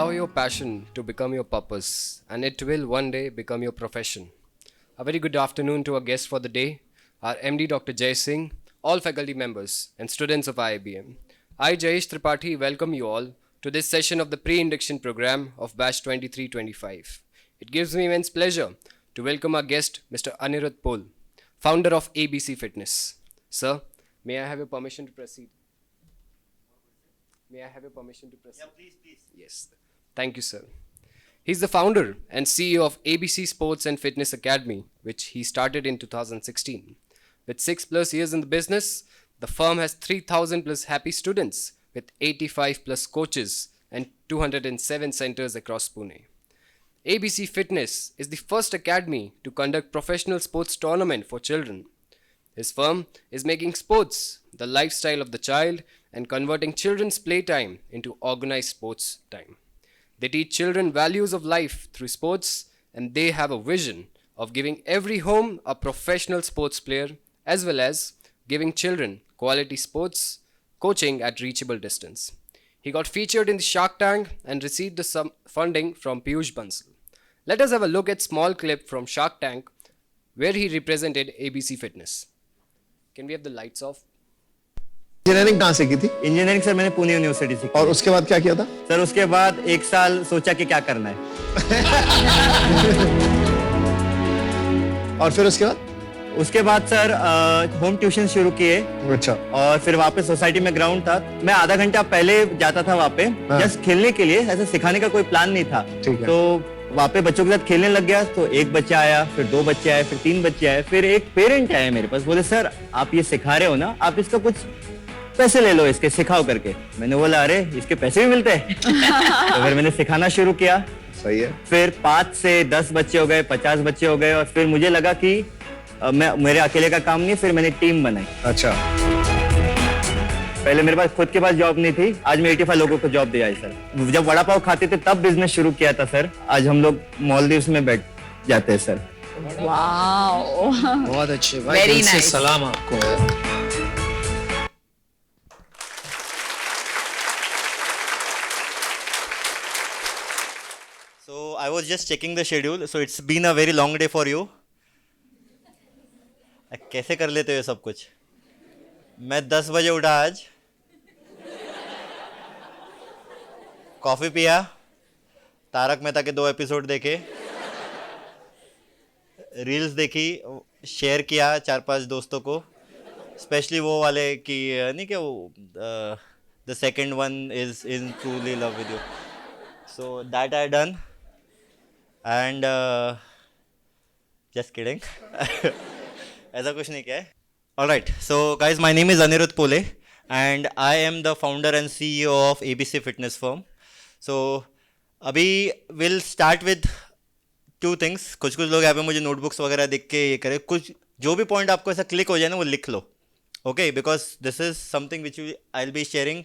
Allow your passion to become your purpose, and it will one day become your profession. A very good afternoon to our guest for the day, our MD Dr. Jay Singh, all faculty members, and students of IIBM. I, Jayesh Tripathi, welcome you all to this session of the pre-induction program of Batch 2325. It gives me immense pleasure to welcome our guest, Mr. Anirudh Pol, founder of ABC Fitness. Sir, may I have your permission to proceed? May I have your permission to proceed? Yeah, please. Yes. Thank you, sir. He's the founder and CEO of ABC Sports and Fitness Academy, which he started in 2016. With 6+ years in the business, the firm has 3,000 plus happy students with 85 plus coaches and 207 centers across Pune. ABC Fitness is the first academy to conduct professional sports tournament for children. His firm is making sports the lifestyle of the child and converting children's playtime into organized sports time. They teach children values of life through sports, and they have a vision of giving every home a professional sports player, as well as giving children quality sports coaching at reachable distance. He got featured in the Shark Tank and received the funding from Piyush Bansal. Let us have a look at small clip from Shark Tank where he represented ABC Fitness. Can we have the lights off? Engineering कहाँ से की थी? Engineering sir मैंने Pune university से की। और उसके बाद क्या किया था? सर उसके बाद 1 साल सोचा कि क्या करना है। और फिर उसके बाद सर होम ट्यूशन शुरू किए। अच्छा। और फिर वहाँ पे सोसाइटी में ग्राउंड था, मैं आधा घंटा पहले जाता था वहाँ पे, जस्ट खेलने के लिए, ऐसे सिखाने का कोई प्लान नहीं था। तो वहाँ पे बच्चों के साथ खेलने लग गया, तो 1 बच्चा आया, फिर 2 बच्चे आए, फिर 3 बच्चे आए, फिर एक पेरेंट आया मेरे पास, बोले सर आप ये सिखा रहे हो ना, आप इसका कुछ पैसे ले लो, इसके सिखाओ करके। मैंने बोला अरे इसके पैसे भी मिलते हैं। तो फिर मैंने सिखाना शुरू किया। सही है। फिर 5 से 10 बच्चे हो गए, 50 बच्चे हो गए, और फिर मुझे लगा कि मेरे अकेले का काम नहीं, फिर मैंने टीम बनाई। अच्छा। पहले मेरे पास खुद के पास जॉब नहीं थी, आज मैं 85 लोगों को जॉब दिया है सर। जब वड़ा पाव खाते थे तब बिजनेस शुरू किया था सर, आज हम लोग मालदीव्स में बैठ जाते हैं सर। वाओ, बहुत अच्छे भाई, Very दिल से nice. सलाम आपको। So I was just checking the schedule. So it's been a very long day for you. कैसे कर लेते हो ये सब कुछ? मैं 10 बजे उठा आज, कॉफी पिया, तारक मेहता के 2 एपिसोड देखे, रील्स देखी, शेयर किया 4-5 दोस्तों को, स्पेशली वो वाले कि नहीं कि वो the second one is in truly love with you, so that I done and just kidding. ऐसा कुछ नहीं किया है। Alright, so guys, my name is Anirudh Pole and I am the founder and CEO of ABC Fitness Firm. So अभी we'll start with 2 things. कुछ लोग यहाँ पे मुझे नोटबुक्स वगैरह देख के ये करें, कुछ जो भी पॉइंट आपको ऐसा क्लिक हो जाए ना वो लिख लो, okay, because this is something which I will be sharing.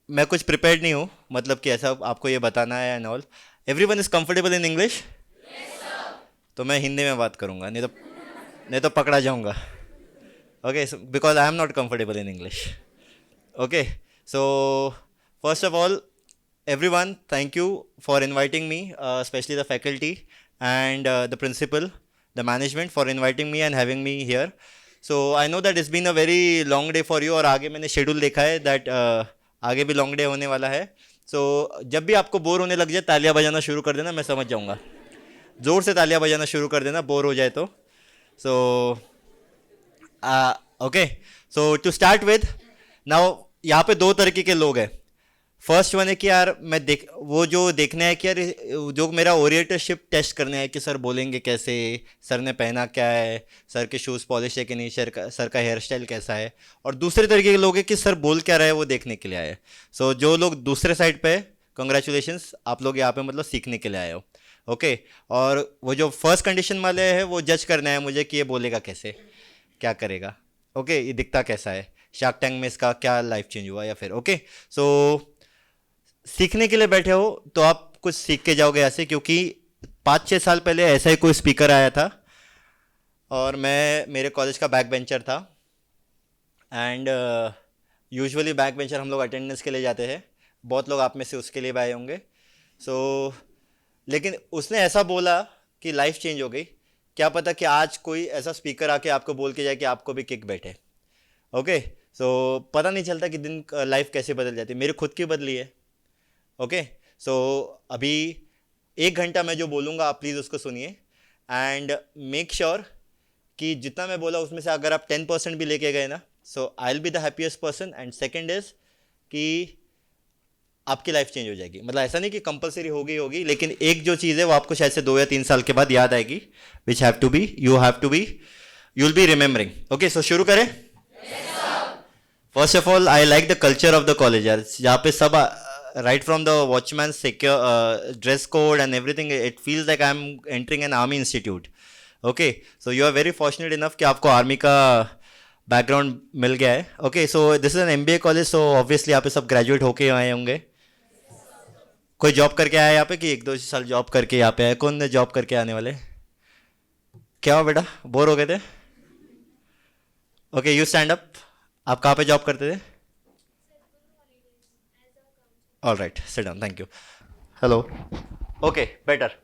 मैं कुछ प्रिपेयर्ड नहीं हूँ, मतलब कि ऐसा आपको ये बताना है and all. Everyone is comfortable in English? तो मैं हिंदी में बात करूँगा, नहीं तो पकड़ा जाऊँगा, okay, because I am not comfortable in English, okay. So first of all everyone, thank you for inviting me, especially the faculty and the principal, the management, for inviting me and having me here. So I know that it's been a very long day for you, और आगे मैंने schedule देखा है that आगे भी long day होने वाला है। So जब भी आपको बोर होने लग जाए तालियां बजाना शुरू कर देना, मैं समझ जाऊँगा। ज़ोर से तालियां बजाना शुरू कर देना बोर हो जाए तो। So okay, so to start with, now यहाँ पे 2 तरीके के लोग हैं। फर्स्ट वन है कि यार मैं वो जो देखना है कि यार जो मेरा ओरिएंटरशिप टेस्ट करना है कि सर बोलेंगे कैसे, सर ने पहना क्या है, सर के शूज़ पॉलिश है कि नहीं, सर का हेयर स्टाइल कैसा है। और दूसरे तरीके के लोग हैं कि सर बोल क्या रहा है वो देखने के लिए आए। सो जो लोग दूसरे साइड पे, कंग्रेचुलेशंस, आप लोग यहाँ पे मतलब सीखने के लिए आए हो, ओके। और वो जो फर्स्ट कंडीशन वाले हैं वो जज करना है मुझे कि ये बोलेगा कैसे, क्या करेगा, ओके, ये दिखता कैसा है, शार्क टैंक में इसका क्या लाइफ चेंज हुआ या फिर, ओके। सो सीखने के लिए बैठे हो तो आप कुछ सीख के जाओगे ऐसे, क्योंकि 5-6 साल पहले ऐसा ही कोई स्पीकर आया था और मैं मेरे कॉलेज का बैक बेंचर था एंड यूजुअली बैक बेंचर हम लोग अटेंडेंस के लिए जाते हैं, बहुत लोग आप में से उसके लिए भी आए होंगे। सो लेकिन उसने ऐसा बोला कि लाइफ चेंज हो गई। क्या पता कि आज कोई ऐसा स्पीकर आके आपको बोल के जाए कि आपको भी किक बैठे। ओके, सो पता नहीं चलता कि दिन लाइफ कैसे बदल जाती है। मेरी खुद की बदली है। ओके, सो अभी 1 घंटा मैं जो बोलूँगा आप प्लीज़ उसको सुनिए एंड मेक श्योर कि जितना मैं बोला उसमें से अगर आप 10% भी लेके गए ना, so I will be the happiest person. And second is कि आपकी लाइफ चेंज हो जाएगी। मतलब ऐसा नहीं कि कंपलसरी होगी, लेकिन एक जो चीज़ है वो आपको शायद से 2 या 3 साल के बाद याद आएगी, which have to be, you will be remembering. Okay, so शुरू करें। First of all I like the culture of the college यार, जहाँ पे सब right from the watchman secure dress code and everything, it feels like I am entering an army institute. Okay, so you are very fortunate enough कि आपको army का background मिल गया है। Okay, so this is an MBA college, so obviously यहाँ पे सब graduate होके आए होंगे। कोई जॉब करके आया यहाँ पे कि 1-2 साल जॉब करके यहाँ पे आया? कौन जॉब करके आने वाले? क्या हुआ बेटा, बोर हो गए थे? Okay, you stand up. आप कहाँ पे जॉब करते थे? All right, sit down, thank you. Hello. Okay, better.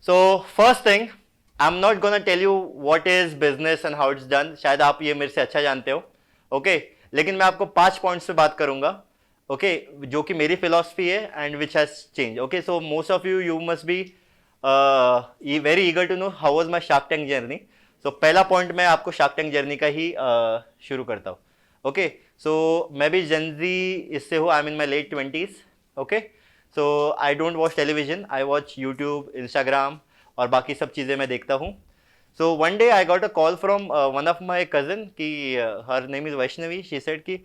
So first thing, I am not gonna tell you what is business and how it's done, शायद आप ये मेरे से अच्छा जानते हो। ओके, लेकिन मैं आपको 5 पॉइंट्स पे बात करूंगा। ओके, जो कि मेरी फिलॉसफी है and which has change. Okay, so most of you must be very eager to know how was my shark tank journey. सो पहला पॉइंट मैं आपको शार्क टैंक जर्नी का ही शुरू करता हूँ। ओके, सो मैं भी जनजी इससे हूँ, I am in my late 20s। Okay, so I don't watch television, I watch YouTube, Instagram और बाकी सब चीज़ें मैं देखता हूँ। So one day I got a call from one of my cousin कि her name is Vaishnavi. She said कि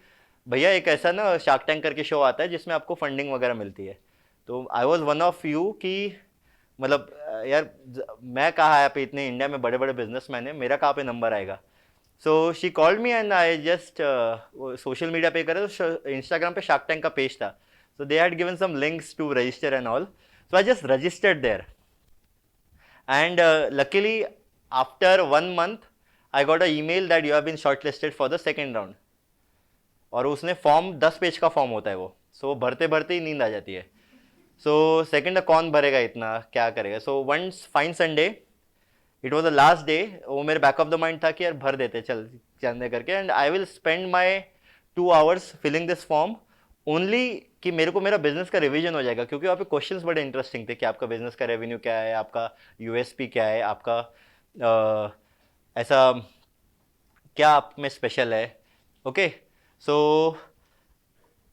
भैया एक ऐसा ना शार्क टैंक करके शो आता है जिसमें आपको फंडिंग वगैरह मिलती है। तो I was one of you कि मतलब यार मैं कहाँ यहाँ पे, इतने इंडिया में बड़े बड़े बिजनेसमैन हैं, मेरा कहाँ पे नंबर आएगा। So she called me and I just social media पे करे तो इंस्टाग्राम पे शार्क टैंक का पेज था। So they had given some links to register and all, so I just registered there and luckily after 1 month I got a email that you have been shortlisted for the second round. और उसने form 10 page का form होता है वो, सो भरते भरते ही नींद आ जाती है। सो सेकेंड कौन भरेगा इतना, क्या करेगा। So one fine Sunday, it was the last day, वो मेरे बैक ऑफ द माइंड था कि यार भर देते चल चलने करके, and I will spend my 2 hours filling this form only कि मेरे को मेरा बिजनेस का रिवीजन हो जाएगा। क्योंकि वहाँ पे क्वेश्चंस बड़े इंटरेस्टिंग थे कि आपका बिजनेस का रेवेन्यू क्या है, आपका USP क्या है, आपका ऐसा क्या आप में स्पेशल है। ओके, सो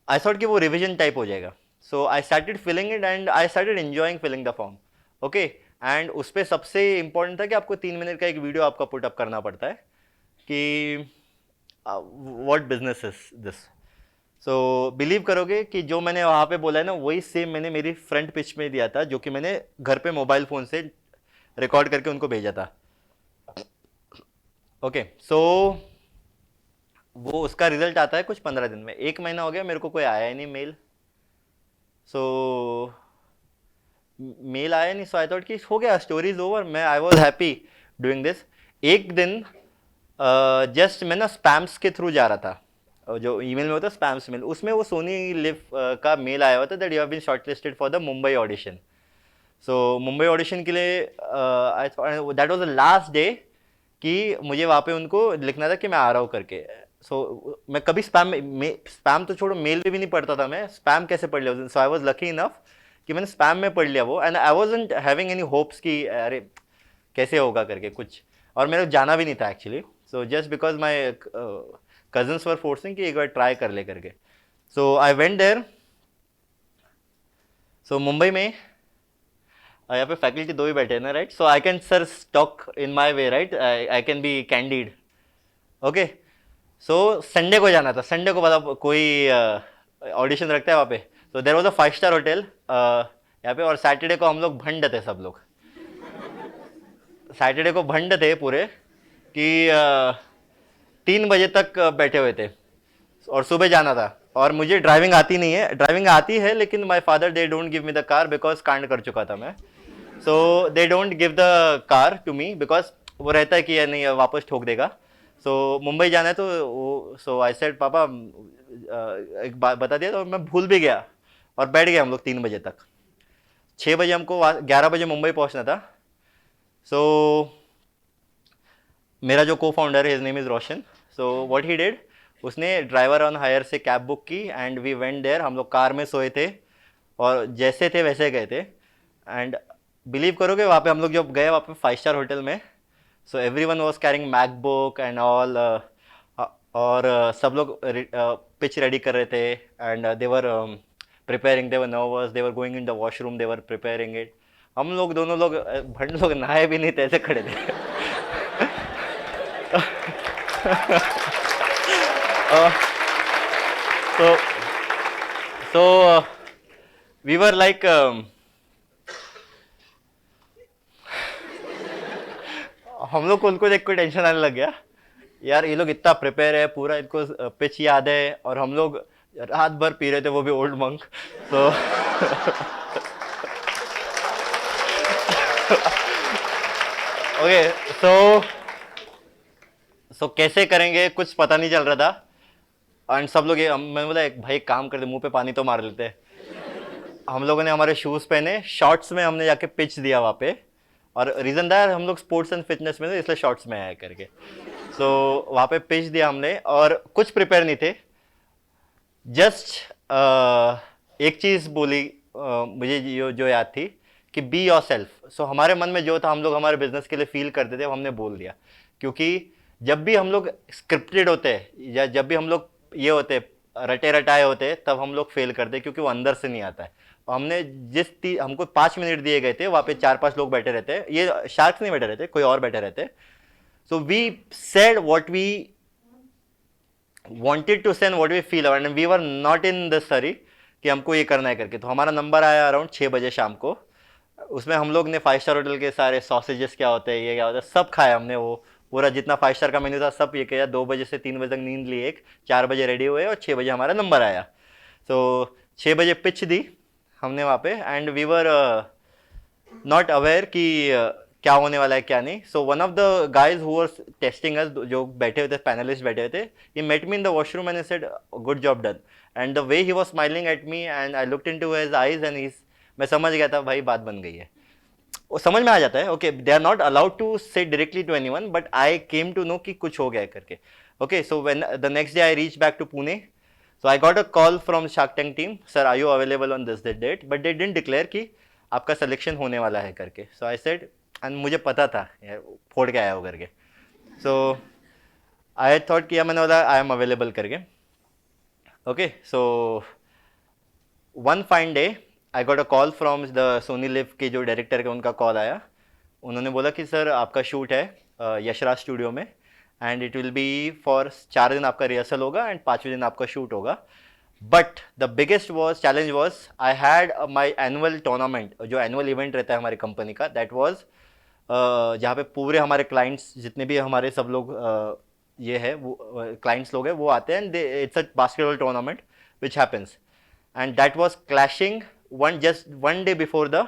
आई थॉट कि वो रिवीजन टाइप हो जाएगा। So I started filling it and I started enjoying filling the form. Okay, and उस पर सबसे इंपॉर्टेंट था कि आपको 3 मिनट का एक वीडियो आपका पुट अप करना पड़ता है कि what business is this. So believe करोगे कि जो मैंने वहाँ पे बोला है ना, वही सेम मैंने मेरी फ्रंट पिच में दिया था, जो कि मैंने घर पे मोबाइल फ़ोन से रिकॉर्ड करके उनको भेजा था। ओके, सो वो उसका रिजल्ट आता है कुछ 15 दिन में। 1 महीना हो गया, मेरे को कोई आया ही नहीं मेल। सो मेल आया नहीं, सो आई थॉट कि हो गया, स्टोरी इज ओवर। मैं I was happy doing this. एक दिन जस्ट मैं ना स्पैम्स के थ्रू जा रहा था, जो ईमेल में होता है स्पैम्स मेल, उसमें वो सोनी लिव का मेल आया हुआ था that you have been shortlisted for the Mumbai audition. So Mumbai audition के लिए I that was the last day कि मुझे वहाँ पे उनको लिखना था कि मैं आ रहा हूँ करके। सो मैं कभी स्पैम तो छोड़ो, मेल भी नहीं पढ़ता था मैं, स्पैम कैसे पढ़ लिया। सो आई वाज लकी इनफ कि मैंने स्पैम में पढ़ लिया वो, and I wasn't having any hopes कि अरे कैसे होगा करके कुछ, और मेरे को जाना भी नहीं था actually. So just because my cousins were forcing कि एक बार ट्राई कर ले करके। सो आई वेंट देयर। सो मुंबई में यहाँ पे फैकल्टी 2 ही बैठे हैं ना, right. So I can sir talk in my way, right, I can be candid. Okay, so Sunday को जाना था, संडे को पता कोई ऑडिशन रखता है वहाँ पे। तो there was a 5-star hotel यहाँ पे, और सैटरडे को हम लोग भंड थे सब लोग। सैटरडे को भंड थे पूरे कि 3 बजे तक बैठे हुए थे, और सुबह जाना था। और मुझे ड्राइविंग आती नहीं है, ड्राइविंग आती है लेकिन my father they don't give me the car because कांड कर चुका था मैं। So they don't give the car to me because वो रहता है कि या नहीं वापस ठोक देगा। सो मुंबई जाना है तो वो, सो आई सेड पापा एक बात बता दिया, तो मैं भूल भी गया और बैठ गए हम लोग 3 बजे तक। 6 बजे हमको 11 बजे मुंबई पहुंचना था। सो मेरा जो को फाउंडर है, his name is Roshan. So what he did, उसने ड्राइवर ऑन हायर से कैब बुक की एंड वी वेंट देयर। हम लोग कार में सोए थे और जैसे थे वैसे गए थे। एंड बिलीव करोगे, वहाँ पे हम लोग जब गए वहाँ पे 5 स्टार होटल में, so every one was carrying MacBook and all, और सब लोग पिच रेडी कर रहे थे and they were preparing, they were nervous, they were going in the washroom, they were preparing it. हम लोग दोनों लोग भंड लोग नहाए भी नहीं थे, ऐसे खड़े थे। so we were like हम लोग को उनको देख के टेंशन आने लग गया, यार ये लोग इतना प्रिपेयर है, पूरा इनको पिच याद है, और हम लोग रात भर पी रहे थे, वो भी ओल्ड मंक। तो ओके, सो कैसे करेंगे कुछ पता नहीं चल रहा था। एंड सब लोग मैंने बोला एक भाई काम कर दे, मुंह पे पानी तो मार लेते। हम लोगों ने हमारे शूज़ पहने, शॉर्ट्स में हमने जाके पिच दिया वहाँ पे। और रीज़न था हम लोग स्पोर्ट्स एंड फिटनेस में थे, इसलिए शॉर्ट्स में आया करके। सो वहाँ पे पिच दिया हमने और कुछ प्रिपेयर नहीं थे। जस्ट एक चीज़ बोली मुझे जो याद थी कि बी योर सेल्फ। सो हमारे मन में जो था हम लोग हमारे बिजनेस के लिए फील करते थे, वो हमने बोल दिया। क्योंकि जब भी हम लोग स्क्रिप्टेड होते हैं या जब भी हम लोग ये होते रटे रटाए होते हैं, तब हम लोग फेल करते हैं, क्योंकि वो अंदर से नहीं आता है। हमने हमको 5 मिनट दिए गए थे, वहाँ पे 4-5 लोग बैठे रहते हैं, ये शार्क्स नहीं बैठे रहते, कोई और बैठे रहते। So we said what we wanted to send what we feel and we were not in the hurry कि हमको ये करना है करके। तो हमारा नंबर आया अराउंड 6 बजे शाम को। उसमें हम लोग ने 5 स्टार होटल के सारे सॉसेजेस क्या होते हैं, ये क्या होता है, सब खाया हमने। वो पूरा जितना 5 स्टार का मेन्यू था सब ये किया। 2 बजे से 3 बजे तक नींद ली, 4 बजे रेडी हुए और 6 बजे हमारा नंबर आया। तो 6 बजे पिच दी हमने वहाँ पे and we were not aware कि क्या होने वाला है क्या नहीं। So one of the guys who were testing us, जो बैठे हुए थे पैनलिस्ट बैठे हुए थे, he met me in the washroom and he said good job done. And the way he was smiling at me and I looked into his eyes and मैं समझ गया था भाई बात बन गई है। वो समझ में आ जाता है, okay they are not allowed to say directly to anyone, but I came to know कि कुछ हो गया है करके। Okay, so when the next day I reach back to Pune, so I got a call from Shark Tank team, sir are you available on this date, but they didn't declare कि आपका selection होने वाला है करके। सो I said, and मुझे पता था यार फोड़ के आया हो करके। सो आई थॉट किया, मैंने बोला आई एम अवेलेबल करके। Okay, so one fine day I got a call from the Sony live के जो डायरेक्टर के, उनका कॉल आया। उन्होंने बोला कि सर आपका शूट है यशराज स्टूडियो में and it will be for 4 दिन आपका रिहर्सल होगा एंड 5वें दिन आपका शूट होगा। But the biggest challenge was I had my annual tournament, जो एनुअल इवेंट रहता है हमारी कंपनी का, दैट वॉज जहाँ पे पूरे हमारे क्लाइंट्स जितने भी हमारे सब लोग ये है वो क्लाइंट्स लोग हैं वो आते हैं and it's a basketball tournament which happens and that was clashing just one day before the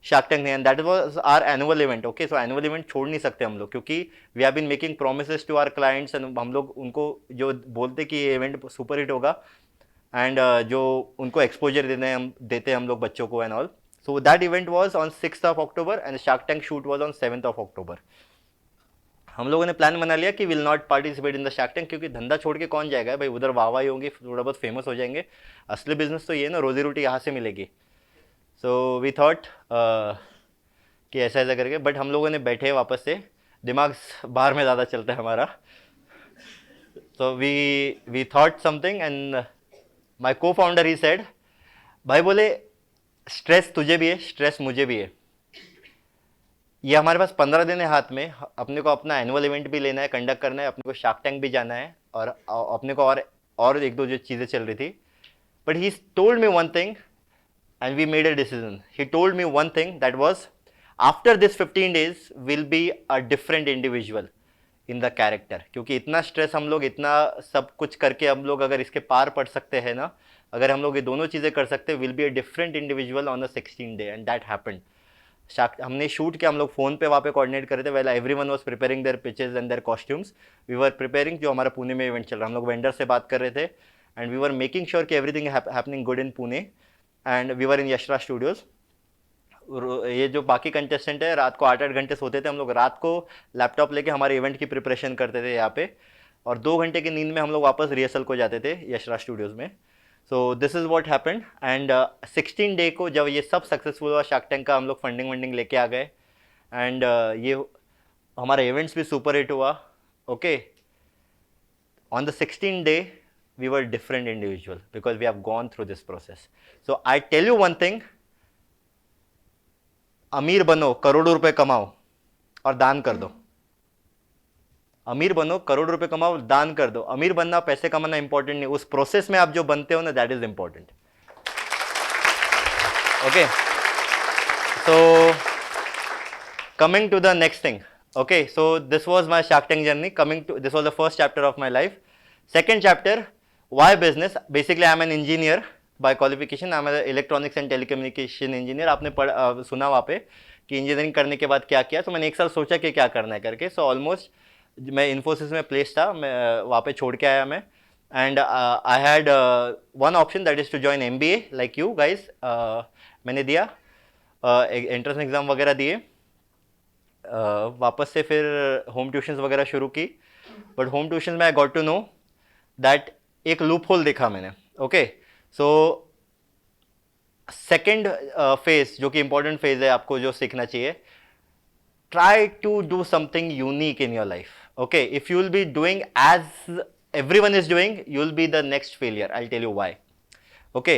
Shark Tank and that was our annual event. Okay, so annual event छोड़ नहीं सकते हम लोग, क्योंकि we have been making promises to our clients and हम लोग उनको जो बोलते कि ये इवेंट सुपर हिट होगा एंड जो उनको एक्सपोजर देते हैं हम लोग बच्चों को and all. So that event was on 6th of October and Shark Tank shoot was on 7th of October. हम लोगों ने प्लान बना लिया कि will not participate in the Shark tank, क्योंकि धंधा छोड़ के कौन जाएगा भाई, उधर वाहवाही होंगी, थोड़ा बहुत फेमस हो जाएंगे। असली बिजनेस तो ये ना, रोजी रोटी यहाँ से मिलेगी। सो वी थॉट कि ऐसा ऐसा करके, बट हम लोगों ने बैठे वापस से, दिमाग बाहर में ज़्यादा चलता है हमारा। So we thought something and my cofounder he said, भाई बोले स्ट्रेस तुझे भी है, स्ट्रेस मुझे भी है, ये हमारे पास 15 दिन है हाथ में, अपने को अपना एनुअल इवेंट भी लेना है, कंडक्ट करना है, अपने को शार्क टैंक भी जाना है और अपने को और एक दो जो चीज़ें चल रही थी। But he told me one thing and we made a decision. He told me one thing that was after this 15 days will be a different individual in the character. क्योंकि इतना स्ट्रेस हम लोग, इतना सब कुछ करके हम लोग अगर इसके पार पड़ सकते हैं ना, अगर हम लोग ये दोनों चीज़ें कर सकते हैं, will be a different individual on the 16th day and that happened. हमने शूट किया, हम लोग फ़ोन पे वहाँ पे कोऑर्डिनेट कर रहे थे, well everyone was preparing their pitches and their costumes, we were preparing. जो हमारा पुणे में इवेंट चल रहा है, हम लोग वेंडर से बात कर रहे थे and we were making sure कि everything happening good in Pune. And we were in Yashraj Studios. ये जो बाकी कंटेस्टेंट है रात को 8-8 घंटे सोते थे, हम लोग रात को लैपटॉप लेके हमारे इवेंट की प्रिपरेशन करते थे यहाँ पे, और 2 घंटे की नींद में हम लोग वापस रिहर्सल को जाते थे यशराज स्टूडियोज़ में। So this is what happened. And 16 day को जब ये सब सक्सेसफुल हुआ, शार्क टैंक का हम लोग फंडिंग वंडिंग लेके आ गए, एंड ये हमारा इवेंट्स भी सुपर हिट हुआ। Okay, on the 16th day we were different individual because we have gone through this process. So I tell you one thing, अमीर बनो, करोड़ों रुपए कमाओ और दान कर दो। अमीर बनो, करोड़ों रुपए कमाओ, दान कर दो। अमीर बनना, पैसे कमाना इंपॉर्टेंट नहीं, उस प्रोसेस में आप जो बनते हो ना, that is important. Okay, so coming to the next thing. Okay, so this was my Shark Tank journey. This was the first chapter of my life. Second chapter, why business? Basically, I'm an engineer by qualification. I'm an electronics and telecommunication engineer. आपने सुना वहाँ पे कि engineering करने के बाद क्या किया, तो मैंने एक साल सोचा कि क्या करना है करके। सो ऑलमोस्ट मैं इन्फोसिस में प्लेस था, मैं वहाँ पे छोड़ के आया मैं, and I had one option that is to join MBA like you guys. मैंने दिया, एंट्रेंस एग्ज़ाम वगैरह दिए, वापस से फिर होम ट्यूशन्स वगैरह शुरू की, बट होम ट्यूशन में I got to know that एक लूप होल देखा मैंने। ओके, सो सेकेंड फेज जो कि इंपॉर्टेंट फेज है आपको जो सीखना चाहिए, try to do something unique in your life. Okay, if you will be doing as everyone is doing, you'll be the next failure. I'll tell you why. Okay,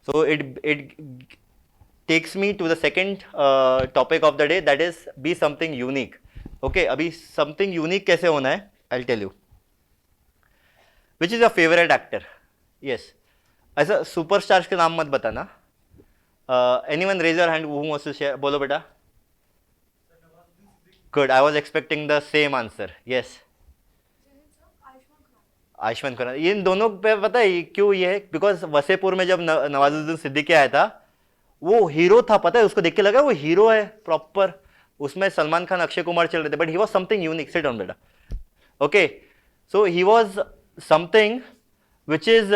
so it takes me to the second topic of the day, that is be something unique. Okay, अभी something unique कैसे होना है, I'll tell you. Which is your favorite actor? Yes, ऐसा superstars के नाम मत बताना. Anyone raise your hand who wants to share? बोलो बेटा. Good, I was expecting the same answer. Yes. Ayushman Khurana, इन दोनों पे पता है क्यों ये है? बिकॉज वसेपुर में जब नवाजुद्दीन सिद्दीकी आया था, वो हीरो था, पता है, उसको देख के लगा वो हीरो है प्रॉपर। उसमें सलमान खान, अक्षय कुमार चल रहे थे, but he was something unique. Sit down बेटा। Okay, so he was something which is,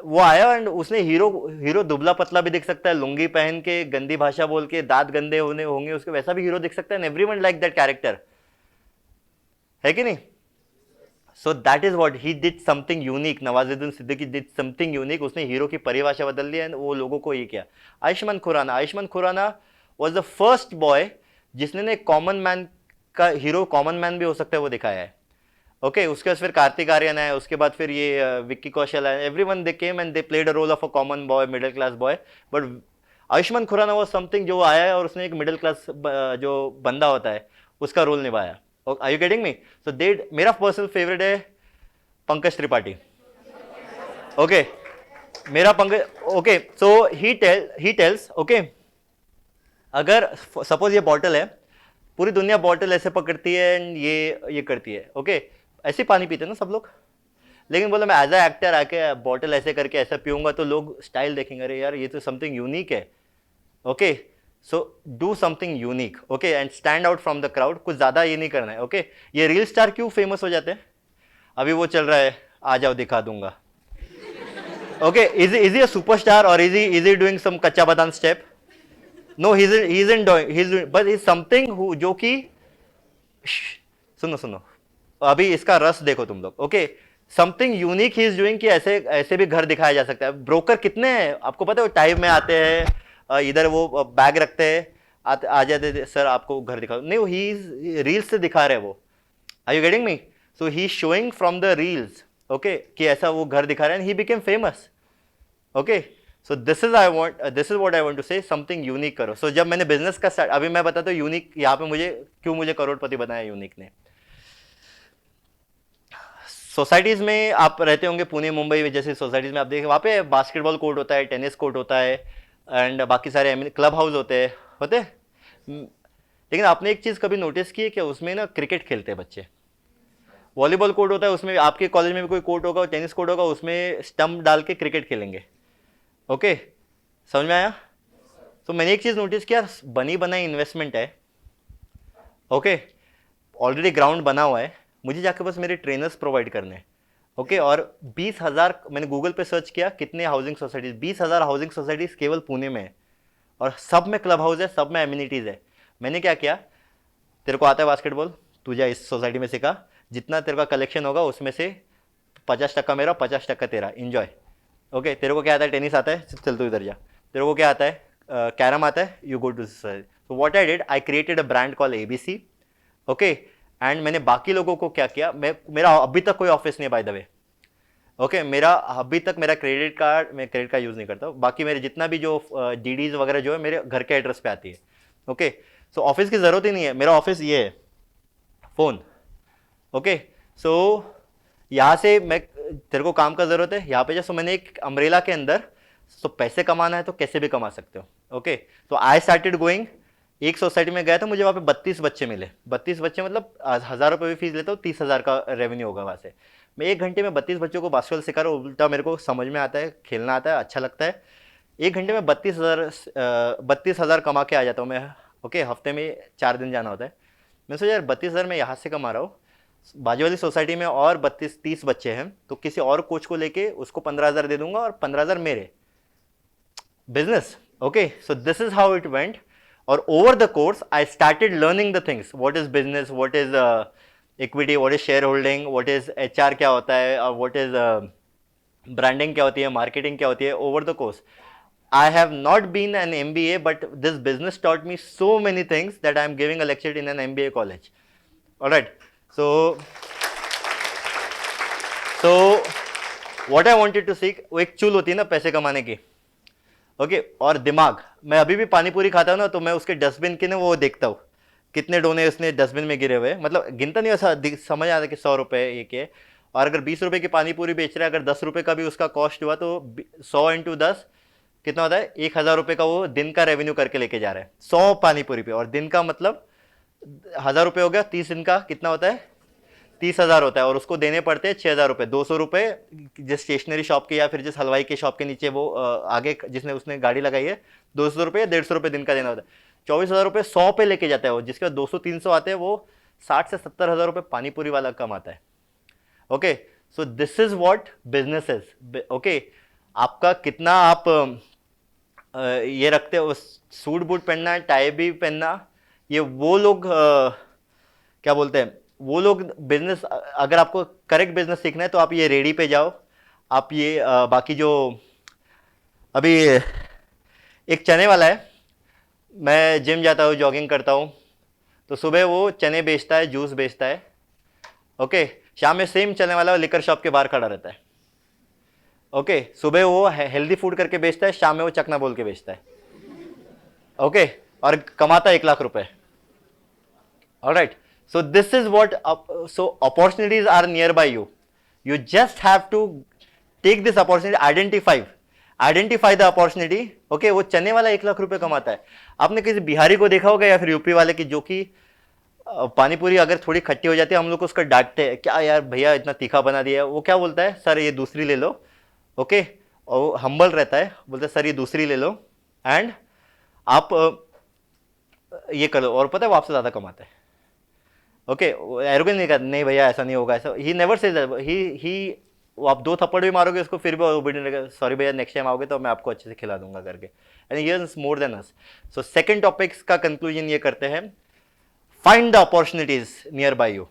वो आया एंड उसने हीरो दुबला पतला भी दिख सकता है, लुंगी पहन के, गंदी भाषा बोल के, दांत गंदे होंगे उसके, वैसा भी हीरो दिख सकता है, and everyone like that character, है कि नहीं? So that is what he did, something unique. Nawazuddin Siddiqui did something unique. उसने हीरो की परिभाषा बदल दी, वो लोगों को ये किया। Ayushmann Khurrana was the first boy जिसने कॉमन मैन का हीरो, कॉमन मैन भी हो सकता है, वो दिखाया है। ओके, उसके बाद फिर कार्तिक आर्यन है, उसके बाद फिर ये विक्की कौशल है, everyone they came and they played a role of a common boy, middle class boy, but Ayushmann Khurrana वो समथिंग जो आया है और उसने एक मिडिल क्लास जो बंदा होता है उसका रोल निभाया। Are you getting me? So मेरा पर्सनल फेवरेट है पंकज त्रिपाठी। ओके, मेरा Pankaj, okay, so he tells, okay, अगर सपोज ये बॉटल है, पूरी दुनिया बॉटल ऐसे पकड़ती है एंड ये करती है, ओके, ऐसे पानी पीते हैं ना सब लोग, लेकिन बोला मैं एज अ एक्टर आके बॉटल ऐसे करके ऐसा पीऊंगा तो लोग स्टाइल देखेंगे, अरे यार ये तो समथिंग यूनिक है। Okay, so do something unique, okay, and stand out from the crowd. कुछ ज़्यादा ये नहीं करना है। ओके, ये रील स्टार क्यों फेमस हो जाते हैं? अभी वो चल रहा है, आ जाओ दिखा दूंगा। Okay, is he a superstar और is he doing some Kacha Badam step? No, he is in doing, but is something जो कि, सुनो, अभी इसका रस देखो तुम लोग। Okay, something unique he is doing कि ऐसे भी घर दिखाया जा सकता है। ब्रोकर कितने हैं आपको पता है? वो टाइम में आते हैं, इधर वो बैग रखते हैं, आ जाते सर आपको घर दिखा, नहीं, ही रील्स से दिखा रहे वो। Are you getting me? So he showing from the reels, okay, कि ऐसा वो घर दिखा रहे हैं, he became famous. Okay, so this is what I want to say, something unique करो। सो जब मैंने बिजनेस का स्टार्ट, अभी मैं बताता हूँ यूनिक यहाँ पे मुझे करोड़पति बनाया यूनिक ने। सोसाइटीज में आप रहते होंगे, पुणे मुंबई में जैसे सोसाइटीज में आप देखें, वहाँ पे बास्केटबॉल कोर्ट होता है, टेनिस कोर्ट होता है, एंड बाकी सारे क्लब हाउस होते हैं। लेकिन आपने एक चीज़ कभी नोटिस की है कि उसमें ना क्रिकेट खेलते हैं बच्चे। वॉलीबॉल कोर्ट होता है, उसमें आपके कॉलेज में भी कोई कोर्ट होगा, टेनिस कोर्ट होगा, उसमें स्टंप डाल के क्रिकेट खेलेंगे। ओके, समझ में आया? तो मैंने एक चीज़ नोटिस किया, बनी बनाई इन्वेस्टमेंट है। ओके, ऑलरेडी ग्राउंड बना हुआ है, मुझे जाके बस मेरे ट्रेनर्स प्रोवाइड करने हैं। ओके और 20,000 मैंने गूगल पे सर्च किया कितने हाउसिंग सोसाइटीज, 20,000 हाउसिंग सोसाइटीज केवल पुणे में है और सब में क्लब हाउस है, सब में एमिनिटीज है। मैंने क्या किया, तेरे को आता है बास्केटबॉल, तू जा इस सोसाइटी में सीखा, जितना तेरे का कलेक्शन होगा उसमें से 50% मेरा 50% तेरा, इंजॉय। ओके तेरे को क्या आता है, टेनिस आता है, चल तू इधर जा। तेरे को क्या आता है, कैरम आता है, यू गो टू सोसाइटी। तो what I did, I created a brand call ABC. Okay and मैंने बाकी लोगों को क्या किया, मेरा अभी तक कोई ऑफिस नहीं है बाय द वे। ओके मेरा अभी तक मेरा क्रेडिट कार्ड, मैं क्रेडिट कार्ड यूज़ नहीं करता हूँ, बाकी मेरे जितना भी जो डीडीज वगैरह जो है मेरे घर के एड्रेस पे आती है। ओके सो ऑफिस की ज़रूरत ही नहीं है, मेरा ऑफिस ये है, फ़ोन। ओके सो यहाँ से मैं, तेरे को काम का ज़रूरत है यहाँ पे जा, सो मैंने एक अम्ब्रेला के अंदर, सो पैसे कमाना है तो कैसे भी कमा सकते हो। ओके तो आई स्टार्टेड गोइंग, एक सोसाइटी में गया था, मुझे वहाँ पे 32 बच्चे मिले। 32 बच्चे मतलब 1,000 रुपये भी फीस लेता हूँ, 30,000 का रेवेन्यू होगा वहाँ से। मैं 1 घंटे में 32 बच्चों को बास्केटबॉल सिखा रहा हूँ, उल्टा मेरे को समझ में आता है, खेलना आता है, अच्छा लगता है। 1 घंटे में 32,000 कमा के आ जाता हूँ मैं। ओके हफ्ते में 4 दिन जाना होता है। मैं सोचा यार 32,000 मैं यहाँ से कमा रहा हूँ, बाजू वाली सोसाइटी में और 30 बच्चे हैं, तो किसी और कोच को लेके उसको 15,000 दे दूंगा और 15,000 मेरे, business. Okay so this is how it went. और over the course I started learning the things, what is business, what is equity, what is share holding, what is HR क्या होता है, और व्हाट इज ब्रांडिंग क्या होती है, marketing क्या होती है। Over the course I have not been an MBA, but this business taught me so many things that I am giving a lecture in an MBA college. All right. So what I wanted to seek, वो एक चूल होती है ना पैसे कमाने की। Okay और दिमाग, मैं अभी भी पानी पूरी खाता हूँ ना, तो मैं उसके डस्टबिन के ना वो देखता हूँ कितने डोने उसने डस्टबिन में गिरे हुए, मतलब गिनता नहीं, ऐसा समझ आता है कि 100 रुपये ये के, और अगर 20 रुपये की पानी पूरी बेच रहा है, अगर 10 रुपये का भी उसका कॉस्ट हुआ तो 100 × 10 कितना होता है, 1,000 रुपये का वो दिन का रेवेन्यू करके लेके जा रहा है 100 पानी पूरी पे, और दिन का मतलब 1,000 रुपये हो गया, 30 दिन का कितना होता है, 30,000 होता है, और उसको देने पड़ते हैं 6,000 रुपये। 200 रुपये जिस स्टेशनरी शॉप के या फिर जिस हलवाई के शॉप के नीचे वो आगे जिसने उसने गाड़ी लगाई है, 200 रुपये, 150 रुपये दिन का देना होता है। 24,000 रुपये 100 पे लेके जाता है वो, जिसके बाद 200-300 आते हैं, वो 60 से 70,000 रुपये पानी पूरी वाला कमाता है। Okay so this is what business is. Okay आपका कितना आप ये रखते हो, सूट बूट पहनना है, टाई भी पहनना, ये वो लोग क्या बोलते हैं, वो लोग बिजनेस, अगर आपको करेक्ट बिजनेस सीखना है तो आप ये रेडी पे जाओ। आप ये बाकी जो अभी एक चने वाला है, मैं जिम जाता हूँ, जॉगिंग करता हूँ, तो सुबह वो चने बेचता है, जूस बेचता है। ओके शाम में सेम चने वाला लिकर शॉप के बाहर खड़ा रहता है। ओके सुबह वो हेल्दी फूड करके बेचता है, शाम में वो चकना बोल के बेचता है। ओके और कमाता है 1,00,000 रुपए। Alright so this is what, so opportunities are near by you, you just have to take this opportunity, identify the opportunity. Okay वो चने वाला 1,00,000 रुपए कमाता है। आपने किसी बिहारी को देखा होगा या फिर यूपी वाले की, जो कि पानी पूरी अगर थोड़ी खट्टी हो जाती है, हम लोग उसको डांटते हैं, क्या यार भैया इतना तीखा बना दिया है, वो क्या बोलता है, सर ये दूसरी ले लो। ओके और हम्बल रहता है, बोलते सर ये दूसरी ले लो एंड आप ये कर लो, और पता है वो आपसे ज़्यादा कमाता है। ओके एरोगेंस नहीं कहता, नहीं भैया ऐसा नहीं होगा, ऐसा ही नेवर सेज, ही आप 2 थप्पड़ भी मारोगे उसको फिर भी ओबीडियंट रहेगा, सॉरी भैया नेक्स्ट टाइम आओगे तो मैं आपको अच्छे से खिला दूंगा करके, and he earns more than us. So second topics का कंक्लूजन ये करते हैं, find the opportunities near by you.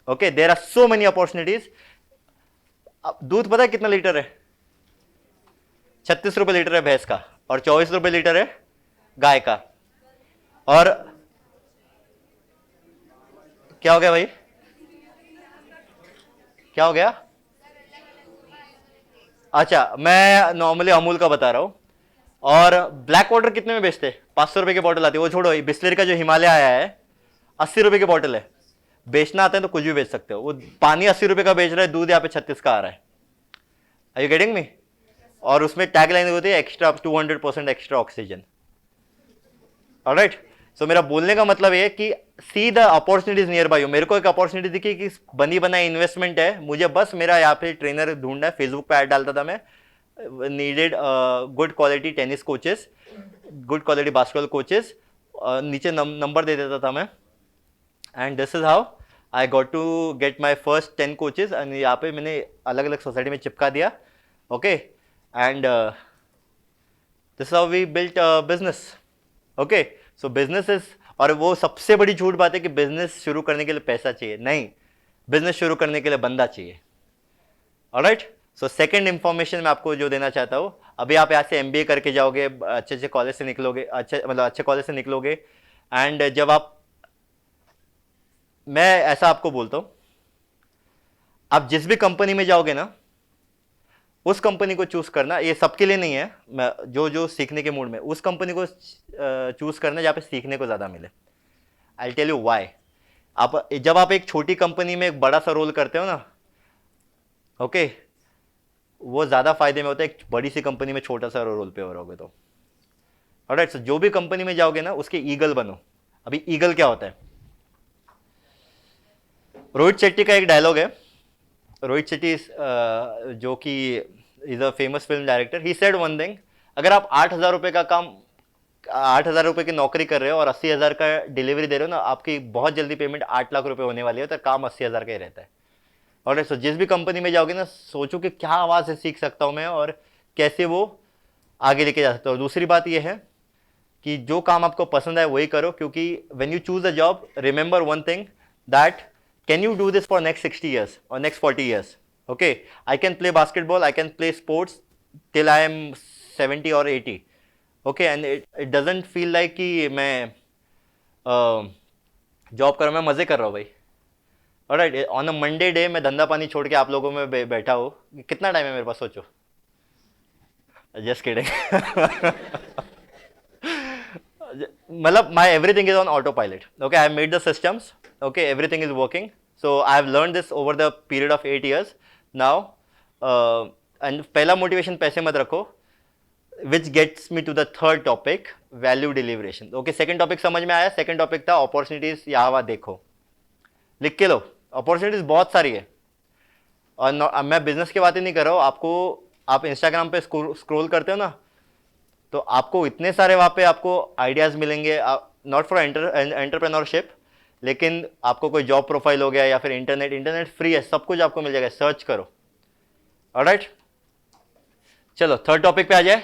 Okay there are so many opportunities. दूध पता है कितना लीटर है, 36 रुपये लीटर है भैंस का, और 24 रुपये लीटर है गाय का। और क्या हो गया भाई, क्या हो गया? अच्छा मैं नॉर्मली अमूल का बता रहा हूं। और ब्लैक वाटर कितने में बेचते हैं? 500 रुपए की बोतल आती है, वो छोड़ो, बिस्लरी का जो हिमालय आया है 80 रुपए की बोतल है। बेचना आता है तो कुछ भी बेच सकते हो। वो पानी 80 रुपए का बेच रहा है, दूध यहाँ पे 36 का आ रहा है। Are you getting me? और उसमें टैग लाइन होती है extra 200% extra oxygen. Alright so मेरा बोलने का मतलब ये है कि see the opportunities near by you. मेरे को एक अपॉर्चुनिटी दिखी कि बनी बनाई इन्वेस्टमेंट है, मुझे बस मेरा यहाँ पे ट्रेनर ढूंढना है। फेसबुक पे ऐड डालता था मैं, needed good quality tennis coaches, good quality basketball coaches, नीचे नंबर दे देता था मैं, and this is how I got to get my first 10 coaches and यहाँ पे मैंने अलग अलग सोसाइटी में चिपका दिया. Okay, and this how we built business. Okay, so business is, और वो सबसे बड़ी झूठ बात है कि बिजनेस शुरू करने के लिए पैसा चाहिए. नहीं, बिजनेस शुरू करने के लिए बंदा चाहिए. ऑलराइट, सो सेकंड इंफॉर्मेशन मैं आपको जो देना चाहता हूँ, अभी आप यहाँ से MBA करके जाओगे, अच्छे अच्छे कॉलेज से निकलोगे, अच्छे कॉलेज से निकलोगे, एंड जब मैं ऐसा आपको बोलता हूँ, आप जिस भी कंपनी में जाओगे ना, उस कंपनी को चूज करना. ये सबके लिए नहीं है, मैं जो सीखने के मूड में, उस कंपनी को चूज करना जहाँ पे सीखने को ज़्यादा मिले. I tell you why. जब आप एक छोटी कंपनी में एक बड़ा सा रोल करते हो ना, ओके, वो ज़्यादा फायदे में होता है एक बड़ी सी कंपनी में छोटा सा रोल पे हो रहोगे तो. ऑलराइट, सो जो भी कंपनी में जाओगे ना, उसके ईगल बनो. अभी ईगल क्या होता है? रोहित शेट्टी का एक डायलॉग है. रोहित शेट्टी जो कि is a famous film director, he said one thing, अगर आप 8,000 रुपये का काम, 8,000 रुपये की नौकरी कर रहे हो और 80,000 का डिलीवरी दे रहे हो ना, आपकी बहुत जल्दी पेमेंट 8 लाख रुपए होने वाली है, तो काम 80,000 का ही रहता है. और सो जिस भी कंपनी में जाओगे ना, सोचो कि क्या आवाज़ से सीख सकता हूँ मैं और कैसे वो आगे लेके जा सकता हूँ. दूसरी बात ये है कि जो काम आपको पसंद है वही करो, क्योंकि when you choose a job, remember one thing, that can you do this for next 60 years or next 40 years? Okay, I can play basketball, I can play sports till I am 70 or 80. Okay, and it doesn't feel like कि मैं job कर रहा हूँ, मैं मज़े कर रहा हूँ भाई. Alright, on a Monday day मैं धंधा पानी छोड़ के आप लोगों में बैठा हूँ. कितना टाइम है मेरे पास, सोचो. Just kidding. मतलब my everything is on autopilot. Okay, I have made the systems. Okay, everything is working. So I have learned this over the period of 8 years now. And पहला motivation पैसे मत रखो, which gets me to the third topic, value deliberation. Okay, second topic समझ में आया. second topic था opportunities. यहाँ वहाँ देखो, लिख के लो. opportunities बहुत सारी है, और मैं बिजनेस की बात ही नहीं कर रहा हूँ. आप इंस्टाग्राम पे स्क्रोल करते हो ना, तो आपको इतने सारे वहाँ पे आपको आइडियाज़ मिलेंगे. नॉट फॉर एंटरप्रेन्योरशिप, लेकिन आपको कोई जॉब प्रोफाइल हो गया या फिर इंटरनेट फ्री है, सब कुछ आपको मिल जाएगा. सर्च करो. ऑलराइट, चलो थर्ड टॉपिक पे आ जाए.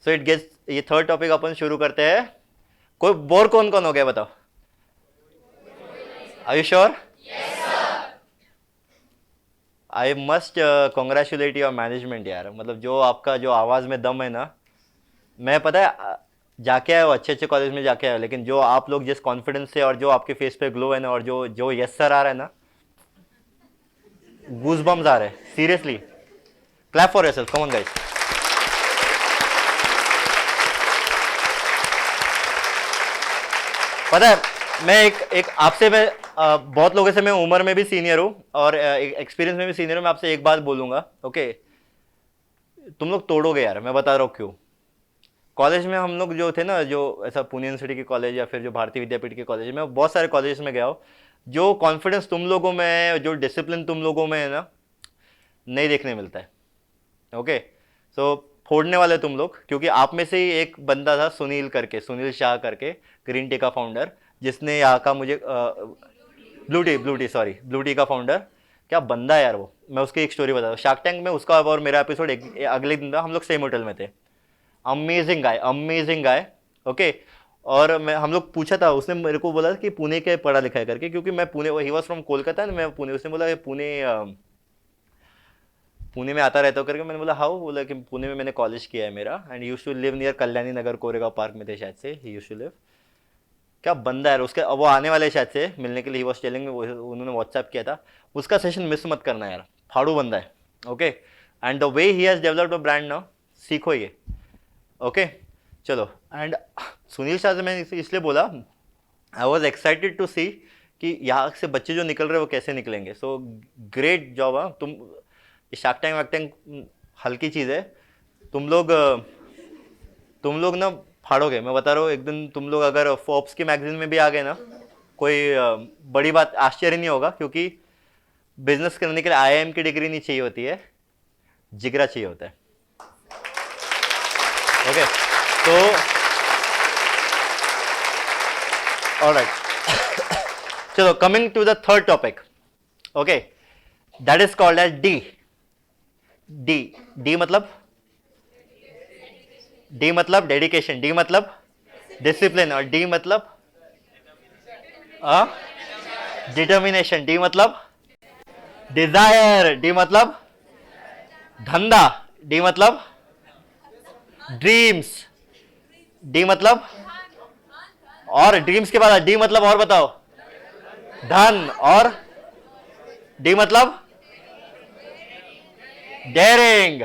सो इट गेट्स, ये थर्ड टॉपिक अपन शुरू करते हैं. कोई बोर कौन कौन हो गया बताओ? Are you sure? I must congratulate your management यार. मतलब जो आपका जो आवाज़ में दम है ना, मैं पता है जाके आया हो, अच्छे अच्छे कॉलेज में जाके आया हो, लेकिन जो आप लोग जिस कॉन्फिडेंस से और जो आपके फेस पे ग्लो है ना, और जो यस सर आ रहा है ना, गूज बम्स आ रहे हैं. Seriously, clap for yourself, come on guys. पता है, मैं एक आपसे, मैं बहुत लोगों से मैं उम्र में भी सीनियर हूँ और एक्सपीरियंस में भी सीनियर हूँ. मैं आपसे एक बात बोलूँगा, ओके, तुम लोग तोड़ोगे यार, मैं बता रहा हूँ क्यों. कॉलेज में हम लोग जो थे ना, जो ऐसा पुणे यूनिवर्सिटी के कॉलेज या फिर जो भारतीय विद्यापीठ के कॉलेज में, बहुत सारे कॉलेज में गया हूँ, जो कॉन्फिडेंस तुम लोगों में है, जो डिसिप्लिन तुम लोगों में है ना, नहीं देखने मिलता है. ओके, सो फोड़ने वाले तुम लोग, क्योंकि आप में से ही एक बंदा था, सुनील शाह करके, ग्रीन टी का फाउंडर, जिसने यहाँ का मुझे ब्लू टी का फाउंडर. क्या बंदा है यार वो. मैं उसकी एक स्टोरी बता रहा हूँ. शार्क टैंक में उसका और मेरा एपिसोड अगले दिन था. हम लोग सेम होटल में थे. Amazing guy. ओके, और हम लोग पूछा था, उसने मेरे को बोला कि पुणे के पढ़ा लिखा है करके, क्योंकि मैं Pune, he was from Kolkata, मैं पुणे. उसने बोला पुणे में आता रहता हूँ करके. मैंने बोला हाउ. बोला कि पुणे में मैंने कॉलेज किया है मेरा, and used to live near Kalyani Nagar, Koregaon park में थे शायद से, ही यूज्ड टू लिव. क्या बंदा है. उसके वो आने वाले शायद से मिलने के लिए, ही वॉज टेलिंग मी, उन्होंने व्हाट्सएप किया था. उसका सेशन मिस मत करना यार, फाड़ू बंदा है. Okay, and the way he has developed a brand now, सीखो ये. ओके, चलो. एंड सुनील शाह से मैंने इसलिए बोला, आई वॉज एक्साइटेड टू सी कि यहाँ से बच्चे जो निकल रहे हैं वो कैसे निकलेंगे. So great job. हाँ, तुम शार्क टैंक हल्की चीज़ है. तुम लोग ना फाड़ोगे, मैं बता रहा हूँ. एक दिन तुम लोग अगर फोर्ब्स की मैगजीन में भी आ गए ना, कोई बड़ी बात, आश्चर्य नहीं होगा, क्योंकि बिजनेस करने के लिए IIM की डिग्री नहीं चाहिए होती है, जिगरा चाहिए होता है. ओके, तो ऑलराइट. चलो coming to the third topic, okay, that is called as D. D मतलब डेडिकेशन, डी मतलब डिसिप्लिन, और डी मतलब डिटर्मिनेशन, डी मतलब डिजायर, डी मतलब धंधा, डी मतलब ड्रीम्स, डी मतलब, और ड्रीम्स के बाद डी मतलब और बताओ, धन, और डी मतलब डेयरिंग.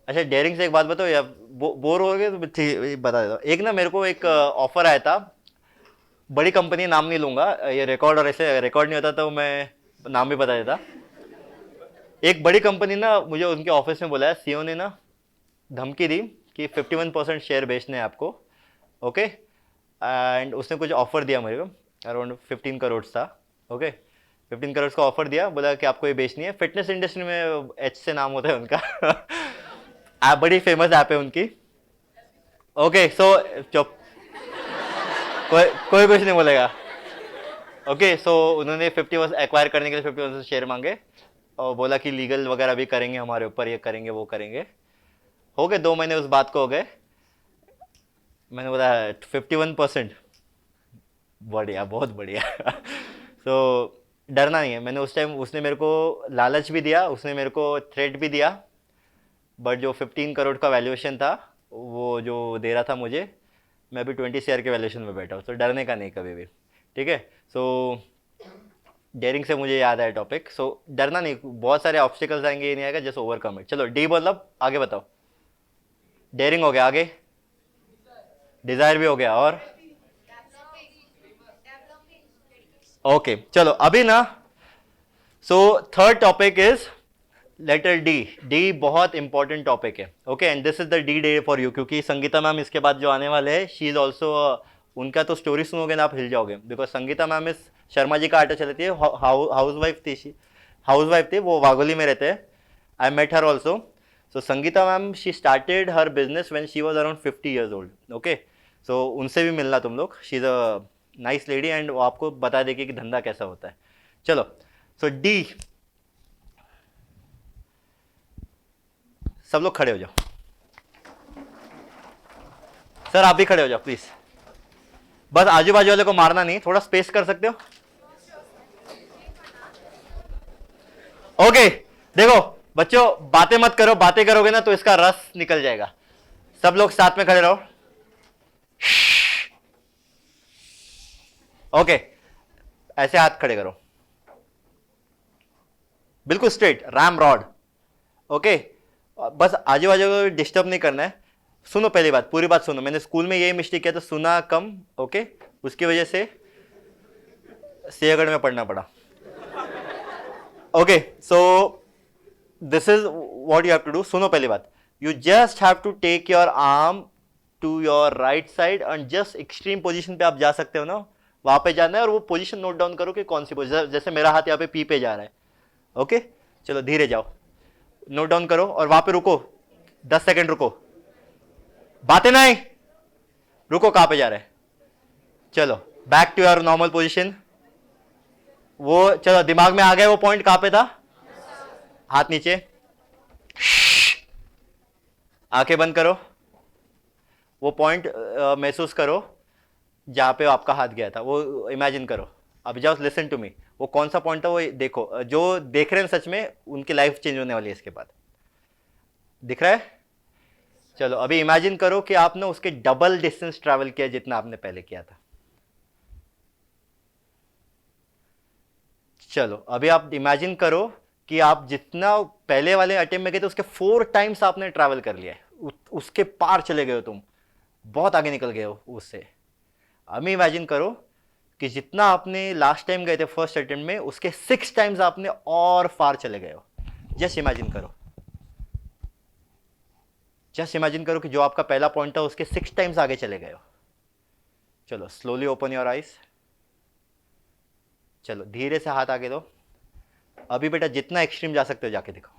अच्छा डेयरिंग से एक बात बताओ, या बोर हो गए तो ठीक बता देता हूं. एक ना मेरे को एक ऑफर आया था, बड़ी कंपनी, नाम नहीं लूंगा, ये रिकॉर्ड, और ऐसे रिकॉर्ड नहीं होता तो मैं नाम भी बता देता. एक बड़ी कंपनी ना मुझे उनके ऑफिस में बुलाया, सीईओ ने ना धमकी दी कि 51% शेयर बेचने हैं आपको, ओके, एंड उसने कुछ ऑफर दिया मेरे को, अराउंड 15 करोड़ था, ओके, 15 करोड़ का ऑफर दिया, बोला कि आपको ये बेचनी है. फिटनेस इंडस्ट्री में एच से नाम होता है उनका. ऐप बड़ी फेमस ऐप है उनकी, ओके, सो चुप, कोई कुछ नहीं बोलेगा, ओके. सो उन्होंने 50% एक्वायर करने के लिए 50% शेयर मांगे, और बोला कि लीगल वगैरह भी करेंगे हमारे ऊपर, ये करेंगे वो करेंगे. हो गए 2 महीने उस बात को हो गए. मैंने बोला 51%, बढ़िया, बहुत बढ़िया. तो डरना नहीं है. मैंने उस टाइम, उसने मेरे को लालच भी दिया, उसने मेरे को थ्रेट भी दिया, बट जो 15 करोड़ का वैल्यूएशन था वो जो दे रहा था मुझे, मैं अभी 20 शेयर के वैल्यूएशन में बैठा हूँ. तो डरने का नहीं कभी भी, ठीक है. सो डेयरिंग से मुझे याद आया टॉपिक. सो डरना नहीं, बहुत सारे ऑब्स्टिकल्स आएंगे, ये नहीं आएगा, जस्ट ओवरकम इट. चलो डी मतलब आगे बताओ. डेयरिंग हो गया, आगे डिजायर भी हो गया, और ओके चलो अभी ना. So third topic is letter D. D बहुत इंपॉर्टेंट टॉपिक है, okay, and this is the D day for you, क्योंकि संगीता मैम इसके बाद जो आने वाले हैं, शी इज ऑल्सो, उनका तो स्टोरी सुनोगे ना आप हिल जाओगे, बिकॉज संगीता मैम इस शर्मा जी का आटा चलाती है, हाउस वाइफ थी, वो वाघोली में रहते हैं. I met her also. So Sangeeta ma'am, she started her business when she was around 50 years old, okay. So उनसे भी मिलना तुम लोग, she is a nice lady, and वो आपको बता देगी कि धंधा कैसा होता है. चलो, सो डी, सब लोग खड़े हो जाओ. सर आप भी खड़े हो जाओ प्लीज. बस आजू बाजू वाले को मारना नहीं, थोड़ा स्पेस कर सकते हो. ओके, देखो बच्चों, बातें मत करो, बातें करोगे ना तो इसका रस निकल जाएगा. सब लोग साथ में खड़े रहो. ओके, ऐसे हाथ खड़े करो, बिल्कुल स्ट्रेट, रैम रॉड, ओके. बस आजू बाजू को डिस्टर्ब नहीं करना है. सुनो पहली बात, पूरी बात सुनो. मैंने स्कूल में यही मिस्टेक किया था, सुना कम, ओके, उसकी वजह से सिंहगढ़ में पढ़ना पड़ा. Okay, so this is what you have to do. सुनो पहली बात, you just have to take your arm to your right side, and just extreme position पे आप जा सकते हो ना, वहां पे जाना है, और वो पोजीशन नोट डाउन करो कि कौन सी पोजीशन. जैसे मेरा हाथ यहाँ पे पी पे जा रहा है, ओके. चलो धीरे जाओ, नोट डाउन करो, और वहां पे रुको, 10 सेकंड रुको, बातें नहीं, रुको, कहां पे जा रहे हैं. चलो back to your normal position. वो चलो दिमाग में आ गया वो पॉइंट कहां पे था, हाथ नीचे, आंखें बंद करो, वो पॉइंट महसूस करो जहां पे आपका हाथ गया था, वो इमेजिन करो. अब जाओ, लिसन टू मी, वो कौन सा पॉइंट था वो देखो. जो देख रहे हैं सच में उनकी लाइफ चेंज होने वाली है इसके बाद. दिख रहा है? चलो अभी इमेजिन करो कि आपने उसके डबल डिस्टेंस ट्रैवल किया जितना आपने पहले किया था. चलो अभी आप इमेजिन करो कि आप जितना पहले वाले अटेम्प्ट में गए थे उसके 4 टाइम्स आपने ट्रैवल कर लिया है, उसके पार चले गए हो, तुम बहुत आगे निकल गए हो उससे. अभी इमेजिन करो कि जितना आपने लास्ट टाइम गए थे फर्स्ट अटेम्प्ट में, उसके 6 टाइम्स आपने और फार चले गए हो. जस्ट इमेजिन करो, जस्ट इमेजिन करो कि जो आपका पहला पॉइंट था उसके 6 टाइम्स आगे चले गए हो. चलो स्लोली ओपन योर आईज. चलो धीरे से हाथ आगे दो. अभी बेटा जितना एक्सट्रीम जा सकते हो जाके दिखाओ.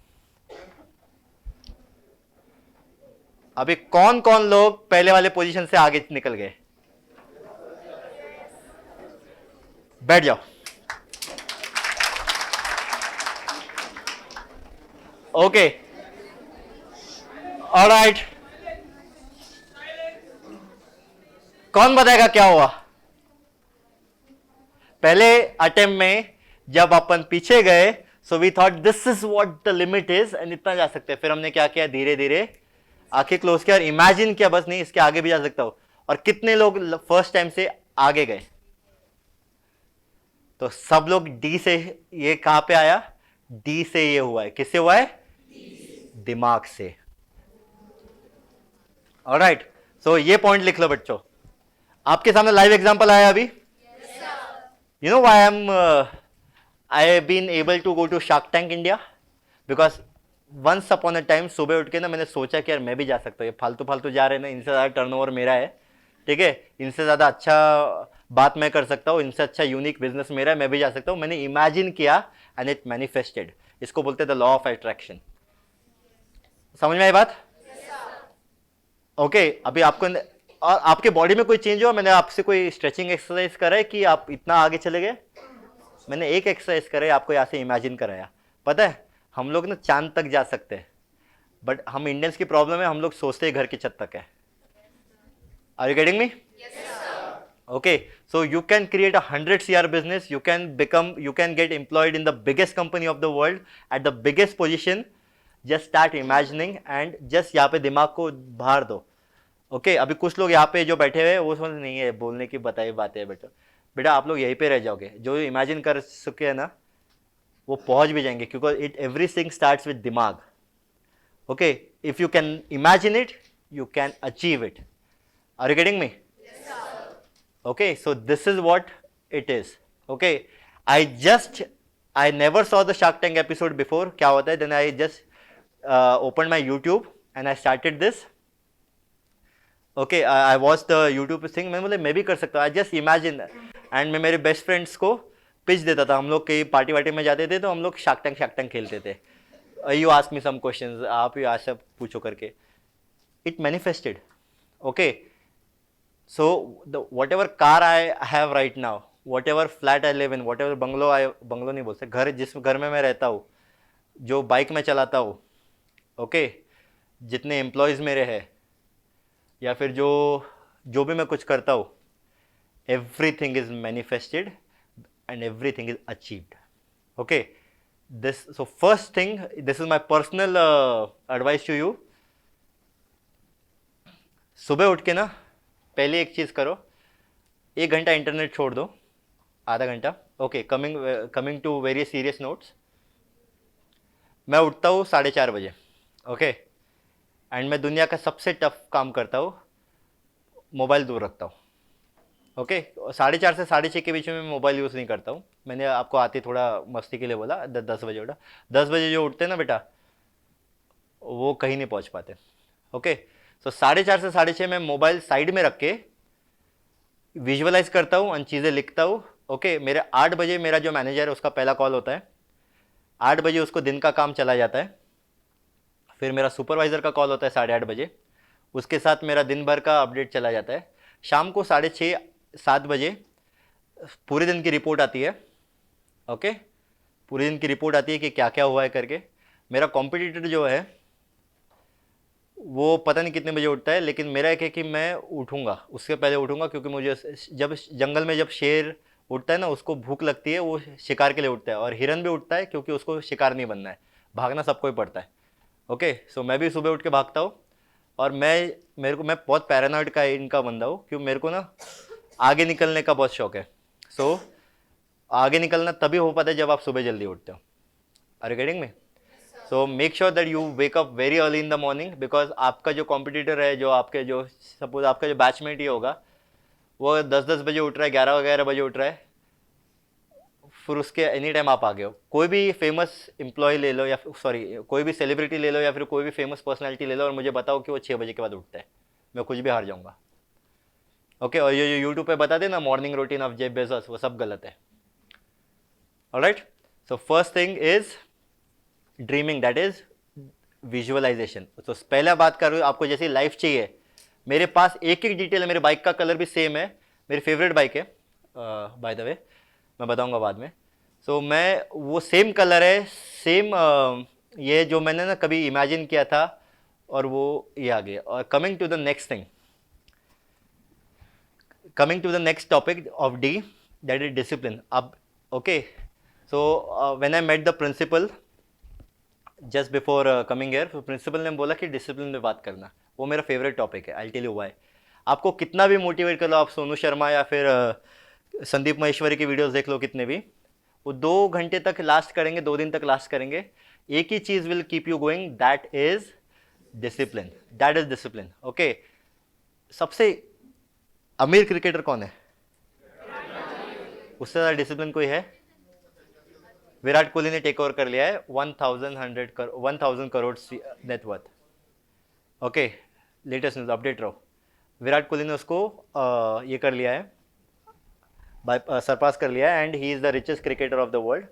अभी कौन कौन लोग पहले वाले पोजीशन से आगे निकल गए? बैठ जाओ। ओके, ऑलराइट, कौन बताएगा क्या हुआ? पहले अटेम्प्ट में जब अपन पीछे गए, so we thought this is what the limit is and इतना जा सकते हैं। फिर हमने क्या किया, धीरे धीरे आंखें क्लोज किया और इमेजिन किया, बस नहीं इसके आगे भी जा सकता हूं। और कितने लोग फर्स्ट टाइम से आगे गए? तो सब लोग डी से, ये कहां पे आया? डी से ये हुआ है। किससे हुआ है? दिमाग से। ऑलराइट, सो ये पॉइंट लिख लो बच्चों। आपके सामने लाइव एग्जांपल आया अभी। You know why I have been able to go to Shark Tank India? Because once upon a time सुबह उठ के ना मैंने सोचा कि यार मैं भी जा सकता हूँ। ये फालतू फालतू जा रहे हैं ना, इनसे ज़्यादा टर्नओवर मेरा है, ठीक है, इनसे ज़्यादा अच्छा बात मैं कर सकता हूँ, इनसे अच्छा यूनिक बिजनेस मेरा है, मैं भी जा सकता हूँ। मैंने इमेजिन किया एंड इट मैनिफेस्टेड। इसको बोलते हैं द लॉ ऑफ अट्रैक्शन। समझ में आई बात? ओके, अभी आपको और आपके बॉडी में कोई चेंज हुआ? मैंने आपसे कोई स्ट्रेचिंग एक्सरसाइज करा है कि आप इतना आगे चले गए? मैंने एक एक्सरसाइज कराई, आपको यहाँ से इमेजिन कराया। पता है हम लोग ना चांद तक जा सकते हैं, बट हम इंडियंस की प्रॉब्लम है, हम लोग सोचते हैं घर की छत तक है। Are you getting me? Okay, so you can create 100 CR business, you can get employed in the biggest company of the world at the biggest position. Just start imagining and just यहाँ पे दिमाग को बाहर दो। Okay, अभी कुछ लोग यहाँ पे जो बैठे हुए हैं वो समझ नहीं है बोलने की बताई बातें है बेटा आप लोग यहीं पे रह जाओगे। जो इमेजिन कर सके है ना वो पहुंच भी जाएंगे, क्योंकि एवरीथिंग स्टार्ट्स विद दिमाग। Okay, if you can imagine it you can achieve it. Are you getting me? Okay, so this is what it is. Okay, I never saw the Shark Tank episode before. क्या होता है, then I just open my YouTube and I started this. Okay, I watch the YouTube thing. मैं बोले मैं भी कर सकता हूँ। आई जस्ट इमेजिन एंड मैं मेरे बेस्ट फ्रेंड्स को पिच देता था। हम लोग कहीं पार्टी वार्टी में जाते थे तो हम लोग शार्क टैंक खेलते थे। You ask me some questions, आप ही आज सब पूछो करके। It manifested. Okay, so whatever car I have right now, whatever flat I live in, whatever bungalow नहीं बोलते, घर जिस घर में मैं रहता हूँ, जो बाइक में चलाता हूँ, ओके, जितने एम्प्लॉयज़ मेरे हैं, या फिर जो भी मैं कुछ करता हूँ, everything is manifested and everything is achieved. Okay, this so first thing, this is my personal advice to you. सुबह उठ के ना पहले एक चीज़ करो, 1 घंटा इंटरनेट छोड़ दो, आधा घंटा। Okay, coming to very serious notes. मैं उठता हूँ 4:30 बजे। ओके, एंड मैं दुनिया का सबसे टफ काम करता हूँ, मोबाइल दूर रखता हूँ। ओके, 4:30 से 6:30 के बीच में मैं मोबाइल यूज़ नहीं करता हूँ। मैंने आपको आते थोड़ा मस्ती के लिए बोला 10 बजे उठा। 10 बजे जो उठते हैं ना बेटा वो कहीं नहीं पहुँच पाते। ओके, सो 4:30 से 6:30 मैं मोबाइल साइड में रख के विजुअलाइज करता हूँ, उन चीज़ें लिखता हूँ। ओके, मेरे 8 बजे मेरा जो मैनेजर है उसका पहला कॉल होता है। 8 बजे उसको दिन का काम चला जाता है। फिर मेरा सुपरवाइज़र का कॉल होता है 8:30 बजे, उसके साथ मेरा दिन भर का अपडेट चला जाता है। शाम को 6:30-7 बजे पूरे दिन की रिपोर्ट आती है। ओके, पूरे दिन की रिपोर्ट आती है कि क्या क्या हुआ है करके। मेरा कॉम्पिटिटर जो है वो पता नहीं कितने बजे उठता है, लेकिन मेरा एक है कि मैं उठूँगा, उससे पहले उठूँगा, क्योंकि मुझे जब जंगल में जब शेर उठता है ना उसको भूख लगती है, वो शिकार के लिए उठता है। और हिरन भी उठता है क्योंकि उसको शिकार नहीं बनना है, भागना सबको ही पड़ता है। ओके, सो मैं भी सुबह उठ के भागता हूँ। और मैं बहुत पैरानॉइड का इनका बंदा हूँ, क्योंकि मेरे को ना आगे निकलने का बहुत शौक है। सो आगे निकलना तभी हो पाता है जब आप सुबह जल्दी उठते हो। Are you getting me? So make sure that you wake up very early in the morning, because आपका जो कॉम्पिटिटर है, जो सपोज आपका जो बैचमेट ही होगा, वो 10-10 बजे उठ रहा है, 11-11 बजे उठ रहा है, फिर उसके एनी टाइम आप आ गए हो। कोई भी फेमस एम्प्लॉय ले लो, या कोई भी सेलिब्रिटी ले लो, या फिर कोई भी फेमस पर्सनैलिटी ले लो, और मुझे बताओ कि वो 6 बजे के बाद उठता है, मैं कुछ भी हार जाऊँगा। ओके, और ये जो यूट्यूब पे बताते ना morning routine of Jeff Bezos, वो सब गलत है। Alright, so first thing is dreaming, that is visualization. तो पहला बात करूँ, आपको जैसी लाइफ चाहिए, मेरे पास एक डिटेल है। मेरे बाइक का कलर भी सेम है, मेरी फेवरेट बाइक है बाय द वे। मैं बताऊंगा बाद में. सो मैं वो सेम कलर है, सेम ये जो मैंने ना कभी इमेजिन किया था, और वो ये आ गया. और coming to the next thing, coming to the next topic of D, that is discipline. Okay, so when I met the principal just before coming here, तो principal ने बोला कि discipline में बात करना, वो मेरा favorite topic है. I'll tell you why. आपको कितना भी मोटिवेट कर लो, आप सोनू शर्मा या फिर संदीप महेश्वरी की वीडियोस देख लो कितने भी, वो 2 घंटे तक लास्ट करेंगे, 2 दिन तक लास्ट करेंगे. एक ही चीज will keep you going, that is discipline. That is discipline. Okay, सबसे अमीर क्रिकेटर कौन है? उससे ज़्यादा डिसिप्लिन कोई है? विराट कोहली ने टेक ओवर कर लिया है 1000 crore net worth. Okay, latest news update रहो. विराट कोहली ने उसको ये कर लिया है, सरपास कर लिया है, and he is the richest cricketer of the world.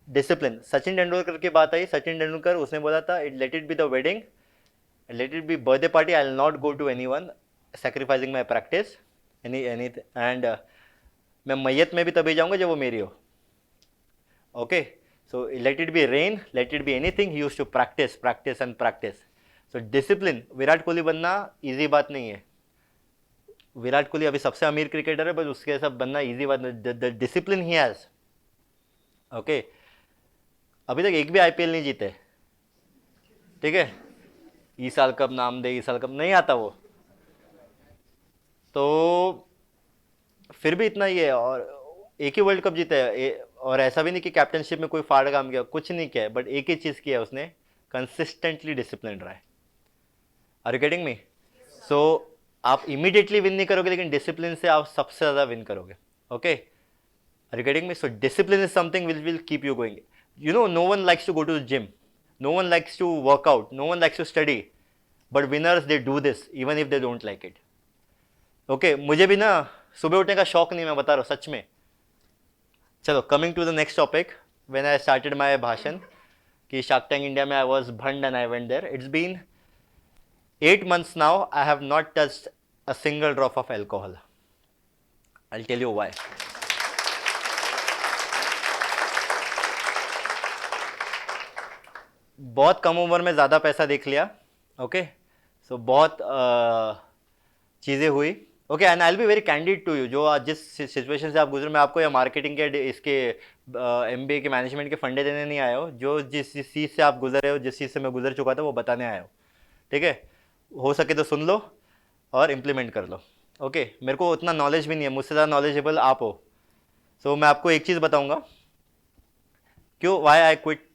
Discipline. Sachin Tendulkar की बात आई. सचिन तेंदुलकर, उसने बोला था let it be the wedding, let it be birthday party, I will not go to anyone, sacrificing my practice any and मैं मैयत में भी तभी जाऊंगा जब वो मेरी हो. Okay, so let it be rain, let it be anything, he used to practice practice and practice. So discipline. Virat Kohli बनना इजी बात नहीं है. विराट कोहली अभी सबसे अमीर क्रिकेटर है, बट उसके सब बनना इजी बात नहीं. The discipline he has. Okay, अभी तक एक भी आईपीएल नहीं जीते, ठीक है. ई साल कब नाम दे, ई साल कब नहीं आता वो, तो फिर भी इतना ही है. और एक ही वर्ल्ड कप जीता है, और ऐसा भी नहीं कि कैप्टनशिप में कोई फाड़ काम किया, कुछ नहीं किया है, बट एक ही चीज़ किया है उसने, कंसिस्टेंटली डिसिप्लिन रहा है. Are you getting me? So आप इमीडिएटली विन नहीं करोगे, लेकिन डिसिप्लिन से आप सबसे ज़्यादा विन करोगे. Okay, are you getting me? So discipline is something will keep you going. You know, no one likes to go to the gym, no one likes to work out, no one likes to study, but winners they do this even if they don't like it. Okay, मुझे भी ना सुबह उठने का शौक नहीं, मैं बता रहा हूँ सच में. चलो, coming to the next topic. When I started my भाषण कि शार्क टैंक इंडिया में, I was banned and I went there. It's been 8 months now. I have not touched a single drop of alcohol. I'll tell you why. बहुत कम उम्र में ज़्यादा पैसा देख लिया. ओके, सो बहुत चीज़ें हुई. Okay, and I will be very candid to you. जो आज जिस सिचुएशन से आप गुजरे, मैं आपको या मार्केटिंग के इसके MBA के मैनेजमेंट के फंडे देने नहीं आया हो. जो जिस चीज़ से आप गुजरे हो, जिस चीज़ से मैं गुजर चुका था, वो बताने आया हो. ठीक है, हो सके तो सुन लो और इम्प्लीमेंट कर लो. ओके, मेरे को उतना नॉलेज भी नहीं है, मुझसे ज़्यादा नॉलेजेबल आप हो. सो मैं आपको एक चीज़ बताऊंगा क्यों, why I quit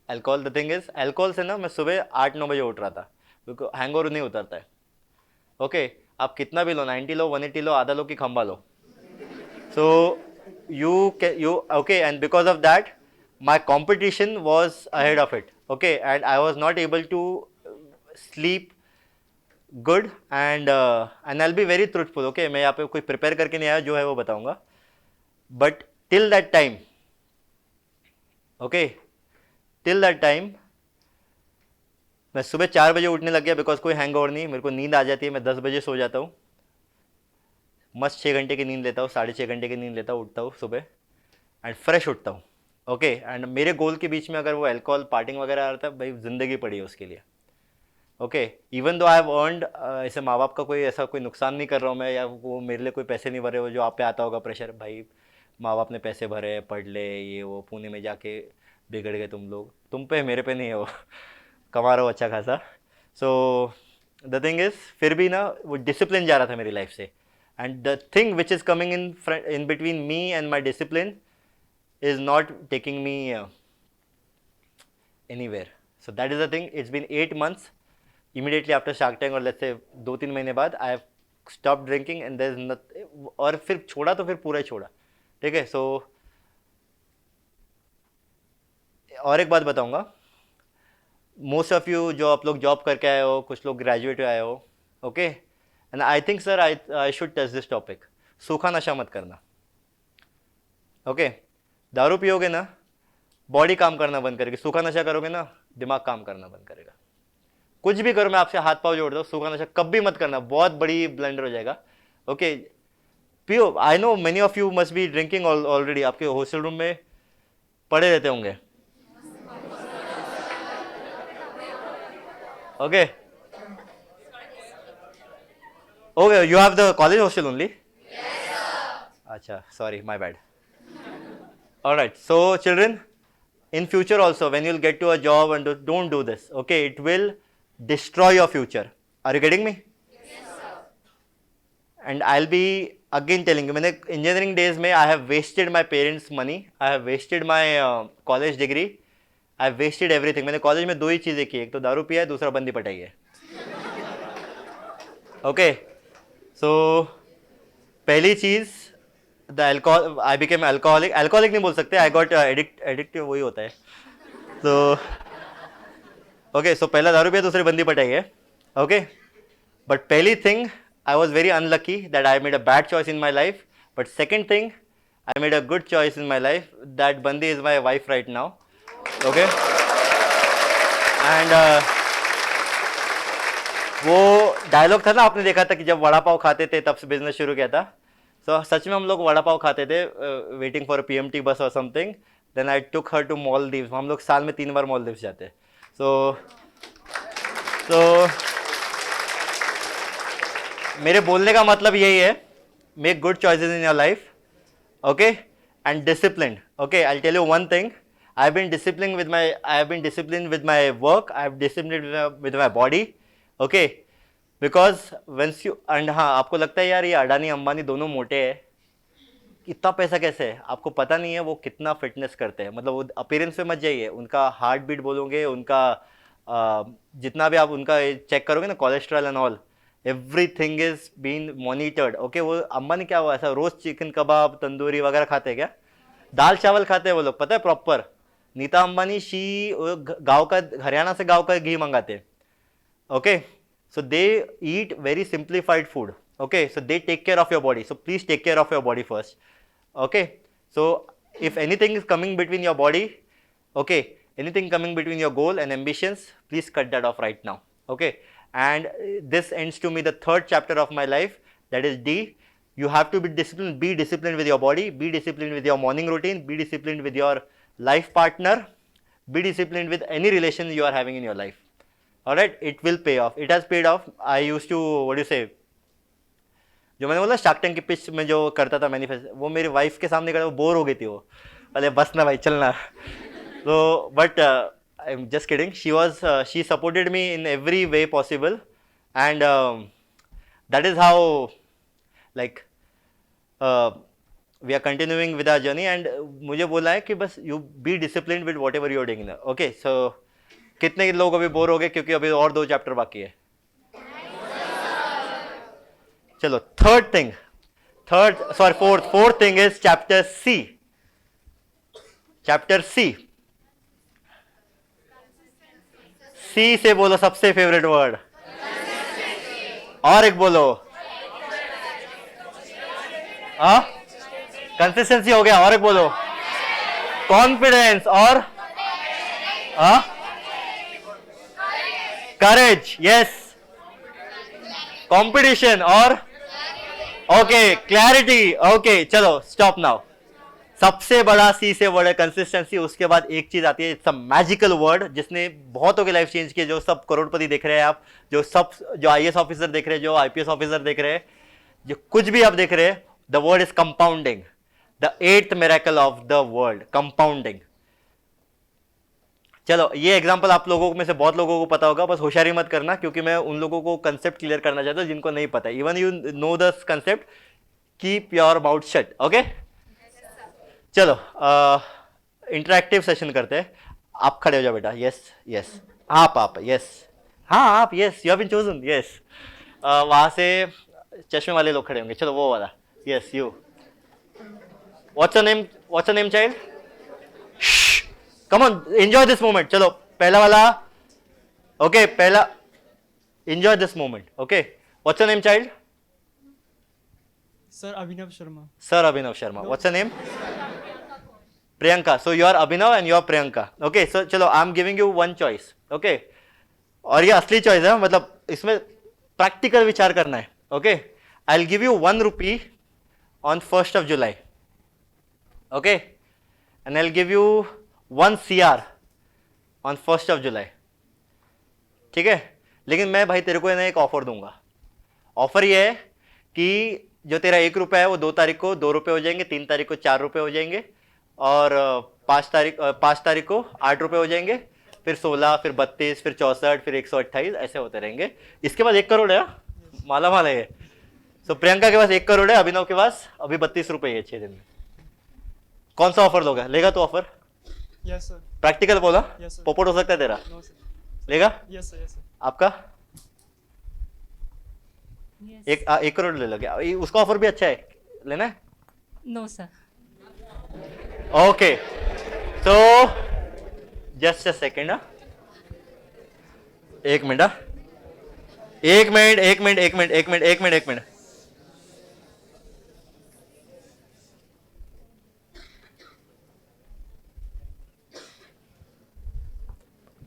alcohol. The thing is, alcohol से ना मैं सुबह 8-9 बजे उठ रहा था, क्योंकि हैंगओवर नहीं उतरता है. ओके, आप कितना भी लो, 90 लो, 180 लो, आधा लो कि खंबा लो. सो you okay, and because of that my competition was ahead of it. Okay, and I was not able to sleep good, and I'll be very truthful. Okay, मैं यहाँ पे कोई प्रिपेयर करके नहीं आया, जो है वो बताऊंगा. But till that time, okay, till that time मैं सुबह 4 बजे उठने लग गया, बिकॉज कोई हैंगओवर नहीं. मेरे को नींद आ जाती है, मैं 10 बजे सो जाता हूँ, मस्त 6 घंटे की नींद लेता हूँ, 6.5 घंटे की नींद लेता हूँ, उठता हूँ सुबह एंड फ्रेश उठता हूँ. ओके, एंड मेरे गोल के बीच में अगर वो अल्कोहल पार्टिंग वगैरह आ रहा था, भाई जिंदगी पड़ी है उसके लिए. Okay, even though I have earned, ऐसे माँ बाप का कोई ऐसा कोई नुकसान नहीं कर रहा हूँ मैं, या वो मेरे लिए कोई पैसे नहीं भरे हो, जो आप पे आता होगा प्रेशर, भाई माँ बाप ने पैसे भरे, पढ़ ले, ये वो, पुणे में जाके बिगड़ गए तुम लोग. तुम पे, मेरे पे नहीं है वो, कमा रहा हो अच्छा खासा. सो द थिंग इज, फिर भी ना वो डिसिप्लिन जा रहा था मेरी लाइफ से. And the thing which is coming in between me and my discipline is not taking me anywhere. So that is the thing. It's been 8 months. Immediately after Shark Tank, or let's say 2-3 महीने बाद, I have stopped drinking, and there's nothing. और फिर छोड़ा तो फिर पूरा ही छोड़ा. ठीक है. So और एक बात बताऊंगा. Most of you जो आप लोग जॉब करके आए हो, कुछ लोग ग्रेजुएट आए हो, okay, and I think sir I should touch this topic. सूखा नशा मत करना. ओके, दारू पियोगे ना, बॉडी काम करना बंद करेगी. सूखा नशा करोगे ना, दिमाग काम करना बंद करेगा. कुछ भी करो, मैं आपसे हाथ पाँव जोड़ दूँ, सूखा नशा कभी मत करना, बहुत बड़ी ब्लंडर हो जाएगा. ओके, पियो. I know many of you must B drinking already. आपके हॉस्टल रूम में पड़े रहते होंगे. Okay okay, you have the college hostel only. अच्छा, sorry, my bad. All right, so children, in future also, when you'll get to a job and don't do this, okay, it will destroy your future. Are you getting me? Yes, sir. And I'll be again telling you, मैंने engineering days में I have wasted my parents' money, I have wasted my college degree, I have wasted everything. मैंने college में दो ही चीज़ें की, एक तो दारू पिया है, दूसरा बंदी पटाई है. Okay, so पहली चीज़ the alcohol, I became alcoholic. Alcoholic नहीं बोल सकते, आई गॉट एडिक्टिव, वही होता है. तो ओके, सो पहला दारू पिया, दूसरी बंदी पटाई है. ओके, बट पहली thing, I was very unlucky that I made a bad choice in my life. But second thing, I made a good choice in my life. That बंदी is my wife right now. Okay, and वो dialogue था ना, आपने देखा था कि जब वड़ा पाव खाते थे तब से बिजनेस शुरू किया था. So, सच में हम लोग वड़ा पाव खाते थे, वेटिंग फॉर PMT बस और something. Then I took her to Maldives. हम लोग साल में 3 बार मालदीव्स जाते. सो मेरे बोलने का मतलब यही है, make good choices in your life. Okay, and discipline. Okay, I tell you one thing, I have been discipline with my work, I have discipline with my body. Okay, because whence you, and हाँ, आपको लगता है यार ये अडानी अंबानी दोनों मोटे हैं, इतना पैसा कैसे है? आपको पता नहीं है वो कितना फिटनेस करते हैं. मतलब वो अपीयरेंस पे मत जाइए, उनका हार्ट बीट बोलोगे, उनका जितना भी आप उनका चेक करोगे ना, cholesterol and all, everything is been monitored. Okay, वो अंबानी क्या हुआ, ऐसा रोज चिकन कबाब तंदूरी वगैरह खाते हैं क्या? दाल चावल खाते हैं वो लोग, पता है प्रॉपर. नीता अंबानी गाँव का, हरियाणा से गाँव का घी मंगाते हैं. Okay, so they eat very simplified food. Okay, so they take care of your body, so please take care of your body first. Okay, so if anything is coming between your body, okay, anything coming between your goal and ambitions, please cut that off right now. Okay, and this ends to me the third chapter of my life, that is D. You have to be disciplined. Be disciplined with your body, be disciplined with your morning routine, be disciplined with your life partner, be disciplined with any relation you are having in your life. All right, it will pay off. It has paid off. I used to, what do you say, जो मैंने बोला shark tank की pitch में जो करता था manifest, वो मेरी वाइफ के सामने करता, वो बोर हो गई थी. वो अरे बस ना भाई, चलना. तो but I am just kidding. She supported me in every way possible, and that is how like we are continuing with our journey. And मुझे बोला है कि बस you be disciplined with whatever you are doing. Okay, so कितने लोग अभी bore हो गए, क्योंकि अभी और 2 चैप्टर बाकी है. चलो, fourth thing is chapter C. Chapter C से बोलो सबसे फेवरेट वर्ड, और एक बोलो. कंसिस्टेंसी हो गया, और एक बोलो. कॉन्फिडेंस, और करेज, यस. कंपटीशन, और ओके, क्लैरिटी. ओके, चलो स्टॉप नाउ. सबसे बड़ा सी से वर्ड है कंसिस्टेंसी. उसके बाद एक चीज आती है, इट्स अ मैजिकल वर्ड, जिसने बहुतों की लाइफ चेंज की. जो सब करोड़पति देख रहे हैं आप, जो IAS ऑफिसर देख रहे हैं, जो IPS ऑफिसर देख रहे हैं, जो कुछ भी आप देख रहे हैं, the word is compounding. The 8th miracle of the world, compounding. चलो, ये एग्जांपल आप लोगों में से बहुत लोगों को पता होगा, बस होशियारी मत करना, क्योंकि मैं उन लोगों को कंसेप्ट क्लियर करना चाहता हूं जिनको नहीं पता. Even you know the concept, keep your mouth shut. Okay, चलो इंटरेक्टिव सेशन करते हैं. आप खड़े हो जाओ बेटा. यस यस, आप यस, हाँ आप, yes, you have been chosen. Yes, वहां से चश्मे वाले लोग खड़े होंगे. चलो वो वाला. Yes, you. What's your name child? Come on, enjoy this moment. चलो, पहला वाला. Okay, पहला. Enjoy this moment. Okay. What's your name, child? Sir Abhinav Sharma. Sir Abhinav Sharma. What's your name? Priyanka. So you are Abhinav and you are Priyanka. Okay. So चलो, I'm giving you one choice. Okay. और ये असली choice है, मतलब इसमें practical विचार करना है. Okay. I'll give you 1 rupee on 1st of July. Okay? And I'll give you 1 CR on 1st of July. ठीक है? लेकिन मैं भाई तेरे को है ना एक ऑफर दूंगा. ऑफर ये है कि जो तेरा 1 रुपया है वो 2 तारीख को 2 रुपये हो जाएंगे, 3 तारीख को 4 रुपये हो जाएंगे और 5 तारीख को 8 रुपये हो जाएंगे, फिर 16, फिर 32, फिर 64, फिर 128 ऐसे होते रहेंगे. इसके बाद 1 करोड़ है. माला माला है. सो प्रियंका के पास 1 करोड़ है, अभिनव के पास अभी 32 रुपये है 6 दिन में. कौन सा ऑफर दोगे? लेगा तो ऑफर? Yes sir. प्रैक्टिकल बोला? Yes, sir. पोपट हो सकता है तेरा? No sir. लेगा? Yes sir. Yes sir. आपका? एक करोड़ ले लोगे? उसका ऑफर भी अच्छा है, लेना है? No sir. Okay, so just a second. एक मिनट.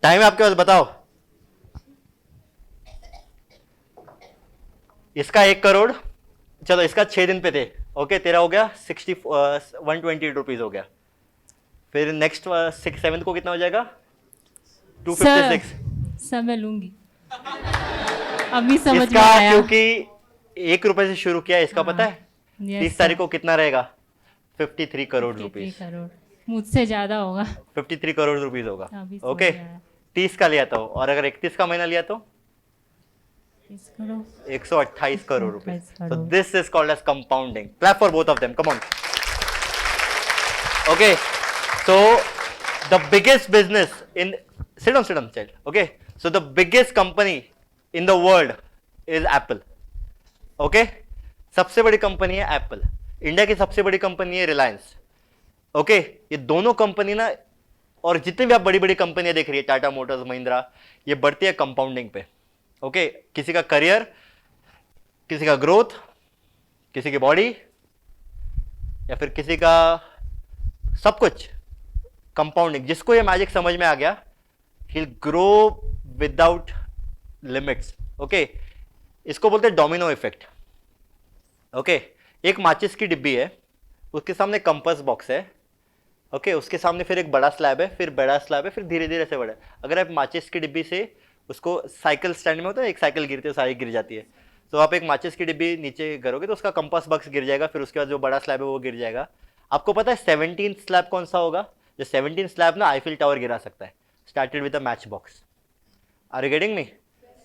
टाइम है आपके पास? बताओ. इसका 1 करोड़. चलो इसका 6 दिन पे थे. ओके, तेरा हो गया 128 रुपीज हो गया. फिर नेक्स्ट 6-7 को कितना हो जाएगा? 256. सर मैं लूंगी. अभी समझ में इसका आया. क्योंकि 1 रुपए से शुरू किया, इसका पता है? Yes, 30 तारीख को कितना रहेगा? 53 करोड़ 53 रुपीज. करोड़. मुझसे ज्यादा होगा. 53 करोड़ रुपीज होगा. अभी समझ ओके, में आया. 30 का लिया तो, और अगर 31 का महीना लिया तो 30 crore. 128 crore rupees. 128 So crore. this is called as compounding. Clap for both of them. Come on. Okay. So the biggest business in sit down, child. Okay. So the biggest company in the world is Apple. Okay. सबसे बड़ी company है Apple. India की सबसे बड़ी company है Reliance. Okay, ये दोनों company ना, और जितनी भी आप बड़ी बड़ी कंपनियां देख रही है, टाटा मोटर्स, महिंद्रा, ये बढ़ती है कंपाउंडिंग पे. ओके, किसी का करियर, किसी का ग्रोथ, किसी की बॉडी, या फिर किसी का सब कुछ कंपाउंडिंग. जिसको ये मैजिक समझ में आ गया, he will grow without limits. Okay, इसको बोलते हैं डोमिनो इफेक्ट. ओके, एक माचिस की डिब्बी है, उसके सामने कंपास बॉक्स है. ओके, उसके सामने फिर एक बड़ा स्लैब है, फिर बड़ा स्लैब है, फिर धीरे धीरे से बड़ा. अगर आप माचिस की डिब्बी से उसको साइकिल स्टैंड में होता है, एक साइकिल गिरती है, सारी गिर जाती है. तो आप एक माचिस की डिब्बी नीचे करोगे तो उसका कंपास बॉक्स गिर जाएगा, फिर उसके बाद जो बड़ा स्लैब है वो गिर जाएगा. आपको पता है 17 स्लैब कौन सा होगा? जो 17 स्लैब ना आईफिल टावर गिरा सकता है. Started with a match box. Are you getting me?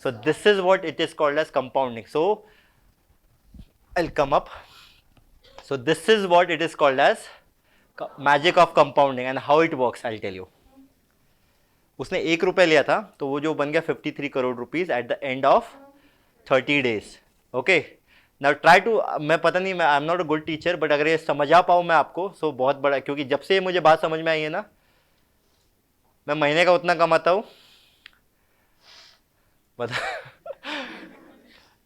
So this is what it is called as compounding. So I'll come up. So this is what it is called as magic of compounding and how it works. I'll tell you. उसने 1 रुपये लिया था, तो वो जो बन गया 53 crore rupees at the end of 30 days. Okay, now try to, मैं पता नहीं, मैं I am not a good teacher, but अगर ये समझा पाऊँ मैं आपको, सो बहुत बड़ा, क्योंकि जब से मुझे बात समझ में आई है ना, मैं महीने का उतना कमाता हूँ, बता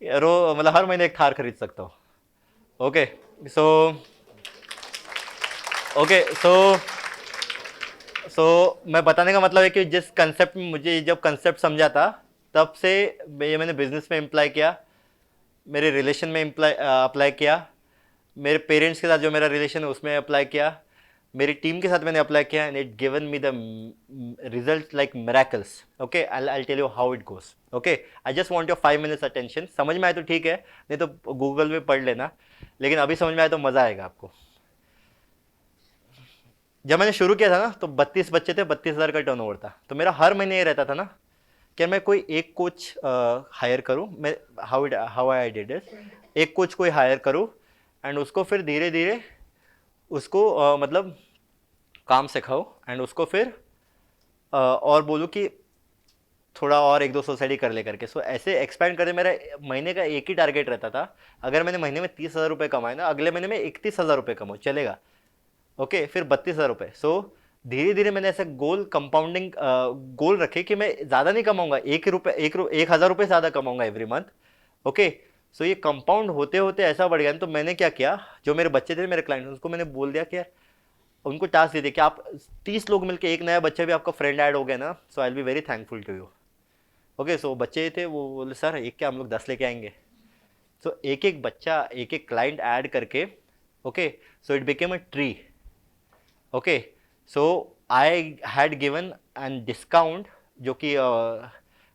मतलब हर महीने एक थार खरीद सकता हूँ. ओके, सो मैं बताने का मतलब है कि जिस कंसेप्ट में मुझे जब कंसेप्ट समझा था, तब से ये मैंने बिजनेस में इम्प्लाई किया, मेरे रिलेशन में अप्लाई किया, मेरे पेरेंट्स के साथ जो मेरा रिलेशन है उसमें अप्लाई किया, मेरी टीम के साथ मैंने अप्लाई किया, and it given me the result like miracles. Okay, I tell you how it goes. Okay, I just want your 5 minutes attention. समझ में आए तो ठीक है, नहीं तो गूगल में पढ़ लेना, लेकिन अभी समझ में आए तो मज़ा आएगा आपको. जब मैंने शुरू किया था ना, तो 32 बच्चे थे, 32,000 का टर्नओवर था. तो मेरा हर महीने ये रहता था ना कि मैं कोई एक कोच हायर करूँ. मैं हाउ आई डिड इट, एक कोच कोई हायर करूँ, एंड उसको फिर धीरे धीरे उसको मतलब काम सिखाओ, एंड उसको फिर और बोलूँ कि थोड़ा और 1-2 सोसाइटी कर ले करके. सो ऐसे एक्सपैंड करके मेरा महीने का एक ही टारगेट रहता था. अगर मैंने महीने में 30,000 रुपये कमाए ना, अगले महीने में 31,000 रुपये कमाओ, चलेगा. ओके, फिर 32,000 रुपये. सो धीरे धीरे मैंने ऐसे गोल कंपाउंडिंग गोल रखे कि मैं ज़्यादा नहीं कमाऊंगा, 1,000 रुपये ज़्यादा कमाऊंगा एवरी मंथ. ओके, सो ये कंपाउंड होते होते ऐसा बढ़ गया. तो मैंने क्या किया, जो मेरे बच्चे थे, मेरे क्लाइंट, उनको मैंने बोल दिया कि उनको टास्क दे दिया कि आप 30 लोग मिलकर एक नया बच्चा भी आपका फ्रेंड ऐड हो गया ना, so I will be very thankful to you. Okay, so बच्चे थे, वो बोले सर एक क्या हम लोग 10 लेके आएंगे. सो एक एक बच्चा, एक एक क्लाइंट ऐड करके Okay, so it became a tree. Okay, so I had given an discount जो कि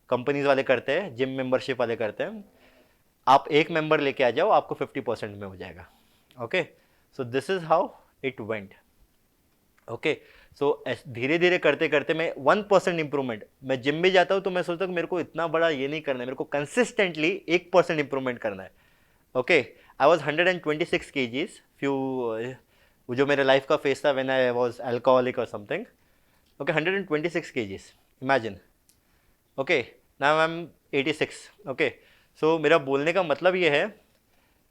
कंपनीज वाले करते हैं, जिम मेंबरशिप वाले करते हैं, आप एक मेंबर लेके आ जाओ, आपको 50% में हो जाएगा. Okay, so this is how it went. Okay, so धीरे धीरे करते करते मैं 1% इंप्रूवमेंट, मैं जिम भी जाता हूँ तो मैं सोचता हूँ मेरे को इतना बड़ा ये नहीं करना है, मेरे को कंसिस्टेंटली 1% इंप्रूवमेंट करना है. Okay, I was 126 kgs. Few जो मेरे लाइफ का फेस था व्हेन आई वाज अल्कोहलिक और something. Okay, 126 kgs, imagine. Okay, now I am 86. Okay, so मेरा बोलने का मतलब ये है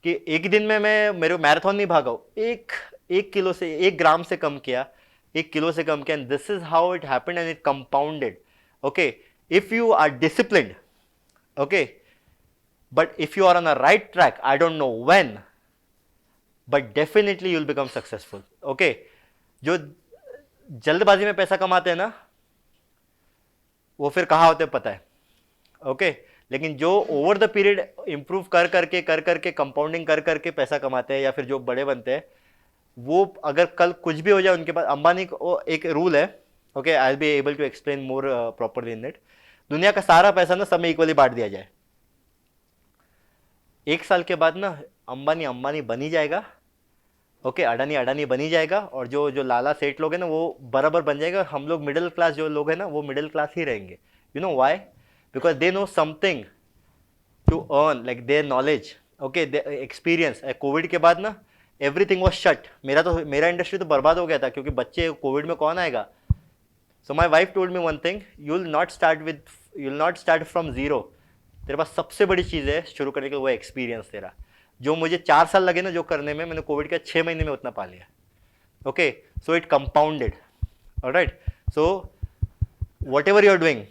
कि एक दिन में मैं मेरे मैराथन नहीं भागा हूँ, एक किलो से 1 ग्राम से कम किया, 1 किलो से कम किया, and this is how it happened and it compounded. Okay, if you are disciplined, okay, but if you are on a right track, I don't know when, but definitely you'll become successful. Okay, जो जल्दबाजी में पैसा कमाते हैं ना, वो फिर कहाँ होते हैं पता है. ओके, लेकिन जो ओवर द पीरियड इंप्रूव कर करके कंपाउंडिंग कर करके पैसा कमाते हैं, या फिर जो बड़े बनते हैं, वो अगर कल कुछ भी हो जाए उनके पास, अंबानी को एक रूल है. Okay, I will be able to explain more properly in it. दुनिया का सारा पैसा ना सब में इक्वली बांट दिया जाए, 1 साल के बाद ना अंबानी बन ही जाएगा. ओके, अडानी बन ही जाएगा, और जो लाला सेठ लोग हैं ना वो बराबर बन जाएगा. हम लोग मिडिल क्लास जो लोग हैं ना वो मिडिल क्लास ही रहेंगे. You know why? Because they know something to earn, like their knowledge. Okay, experience. Covid के बाद ना एवरीथिंग वॉज शट. मेरा इंडस्ट्री तो बर्बाद हो गया था, क्योंकि बच्चे कोविड में कौन आएगा. So my wife told me one thing, you will not start from zero. तेरे पास सबसे बड़ी चीज़ है शुरू करने के लिए, वो एक्सपीरियंस तेरा. जो मुझे 4 साल लगे ना जो करने में, मैंने कोविड के 6 महीने में उतना पा लिया. Okay, so it compounded. Alright, so whatever you are doing,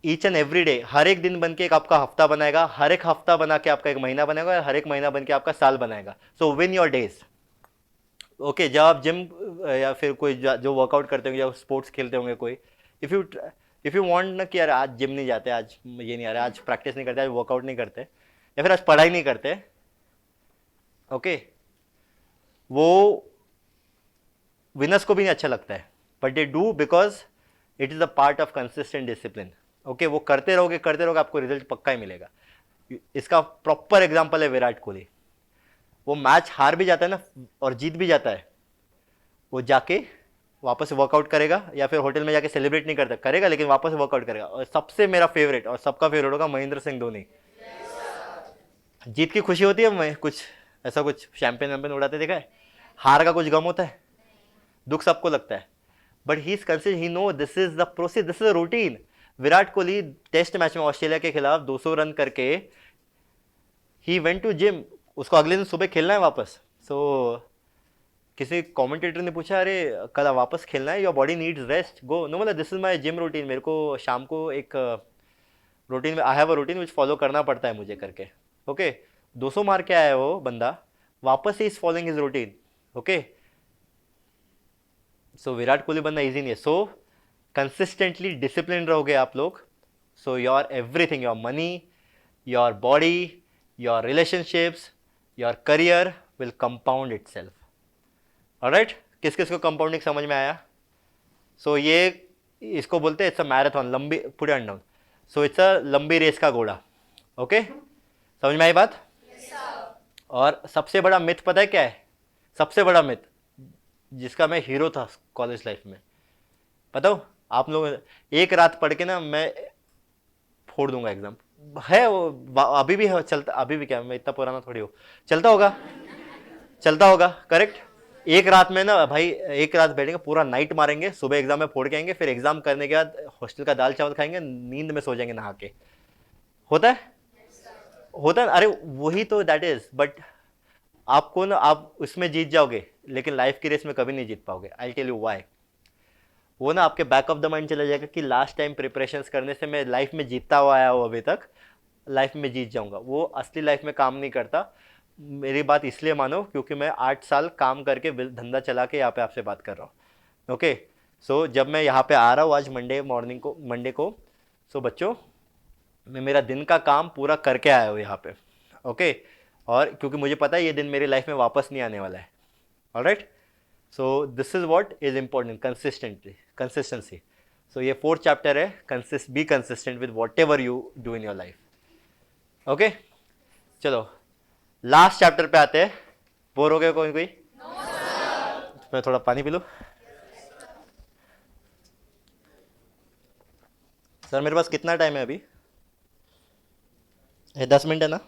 each and every day, हर एक दिन बन के एक आपका हफ्ता बनाएगा, हर एक हफ्ता बना के आपका एक महीना बनाएगा, हर एक महीना बन के आपका साल बनाएगा. सो विन योर डेज. ओके, जब आप जिम या फिर कोई जो वर्कआउट करते होंगे या स्पोर्ट्स खेलते होंगे कोई, इफ़ यू वांट ना कि यार आज जिम नहीं जाते, आज ये नहीं आ रहा, आज प्रैक्टिस नहीं करते, आज वर्कआउट नहीं करते, या फिर आज पढ़ाई नहीं करते, ओके, वो विनर्स को भी नहीं अच्छा लगता है, but they do because it is a part of consistent discipline. Okay, वो करते रहोगे आपको रिजल्ट पक्का ही मिलेगा. इसका प्रॉपर एग्जाम्पल है विराट कोहली. वो मैच हार भी जाता है ना और जीत भी जाता है, वो जाके वापस वर्कआउट करेगा, या फिर होटल में जाके सेलिब्रेट नहीं करता, करेगा लेकिन वापस वर्कआउट करेगा. और सबसे मेरा फेवरेट और सबका फेवरेट होगा महेंद्र सिंह धोनी. जीत की खुशी होती है, मैं कुछ ऐसा कुछ शैंपेन वैम्पेन उड़ाते देखा है. हार का कुछ गम होता है, दुख सबको लगता है, but he is consider, he know this is the process, this is the routine. Virat Kohli test match में ऑस्ट्रेलिया के खिलाफ 200 रन करके ही वेंट टू जिम, उसको अगले दिन सुबह खेलना है वापस. सो किसी कमेंटेटर ने पूछा, अरे कल वापस खेलना है, your body needs rest, go. No, मतलब this is my gym routine, मेरे को शाम को एक रूटीन में, I have a routine which follow करना पड़ता है मुझे करके. ओके, 200 मार के आया वो बंदा, वापस ही is following his routine. Okay, so Virat Kohli बनना ईजी नहीं है. सो कंसिस्टेंटली डिसिप्लिन रहोगे आप लोग, so your everything, your money, your body, your relationships, your career will compound it self. Alright, किस किस को कंपाउंडिंग समझ में आया? सो ये इसको बोलते हैं इट्स अ मैराथन, लंबी, put it down. So it's a लंबी रेस का घोड़ा. ओके, समझ में आई बात? और सबसे बड़ा मिथ पता है क्या है? सबसे बड़ा मिथ जिसका मैं हीरो था कॉलेज लाइफ में, बताओ आप लोग, एक रात पढ़ के ना मैं फोड़ दूंगा एग्जाम है वो, अभी भी है, चलता अभी भी, क्या मैं इतना पुराना थोड़ी हूँ, चलता होगा करेक्ट. एक रात में ना भाई, एक रात बैठेंगे, पूरा नाइट मारेंगे, सुबह एग्जाम में फोड़ के आएंगे, फिर एग्जाम करने के बाद हॉस्टल का दाल चावल खाएंगे, नींद में सो जाएंगे नहा के. होता है. अरे वही तो, दैट इज. बट आपको ना, आप उसमें जीत जाओगे लेकिन लाइफ की रेस में कभी नहीं जीत पाओगे. I tell you why. वो ना आपके बैक ऑफ द माइंड चला जाएगा कि लास्ट टाइम प्रिपरेशंस करने से मैं लाइफ में जीतता हुआ आया हूँ, अभी तक लाइफ में जीत जाऊंगा. वो असली लाइफ में काम नहीं करता. मेरी बात इसलिए मानो क्योंकि मैं 8 साल काम करके धंधा चला के यहाँ पे आपसे बात कर रहा हूँ. ओके, सो जब मैं यहाँ पे आ रहा हूँ आज मंडे को, सो बच्चों मैं मेरा दिन का काम पूरा करके आया हूँ यहाँ पे. ओके, और क्योंकि मुझे पता है ये दिन मेरी लाइफ में वापस नहीं आने वाला है. Alright. So this is what is important, consistency. So ये 4th चैप्टर है, be consistent with whatever you do in your life. Okay, चलो लास्ट चैप्टर पे आते हैं. बोर हो गए कोई? मैं थोड़ा पानी पी लूं. सर मेरे पास कितना टाइम है अभी? 10 मिनट है ना?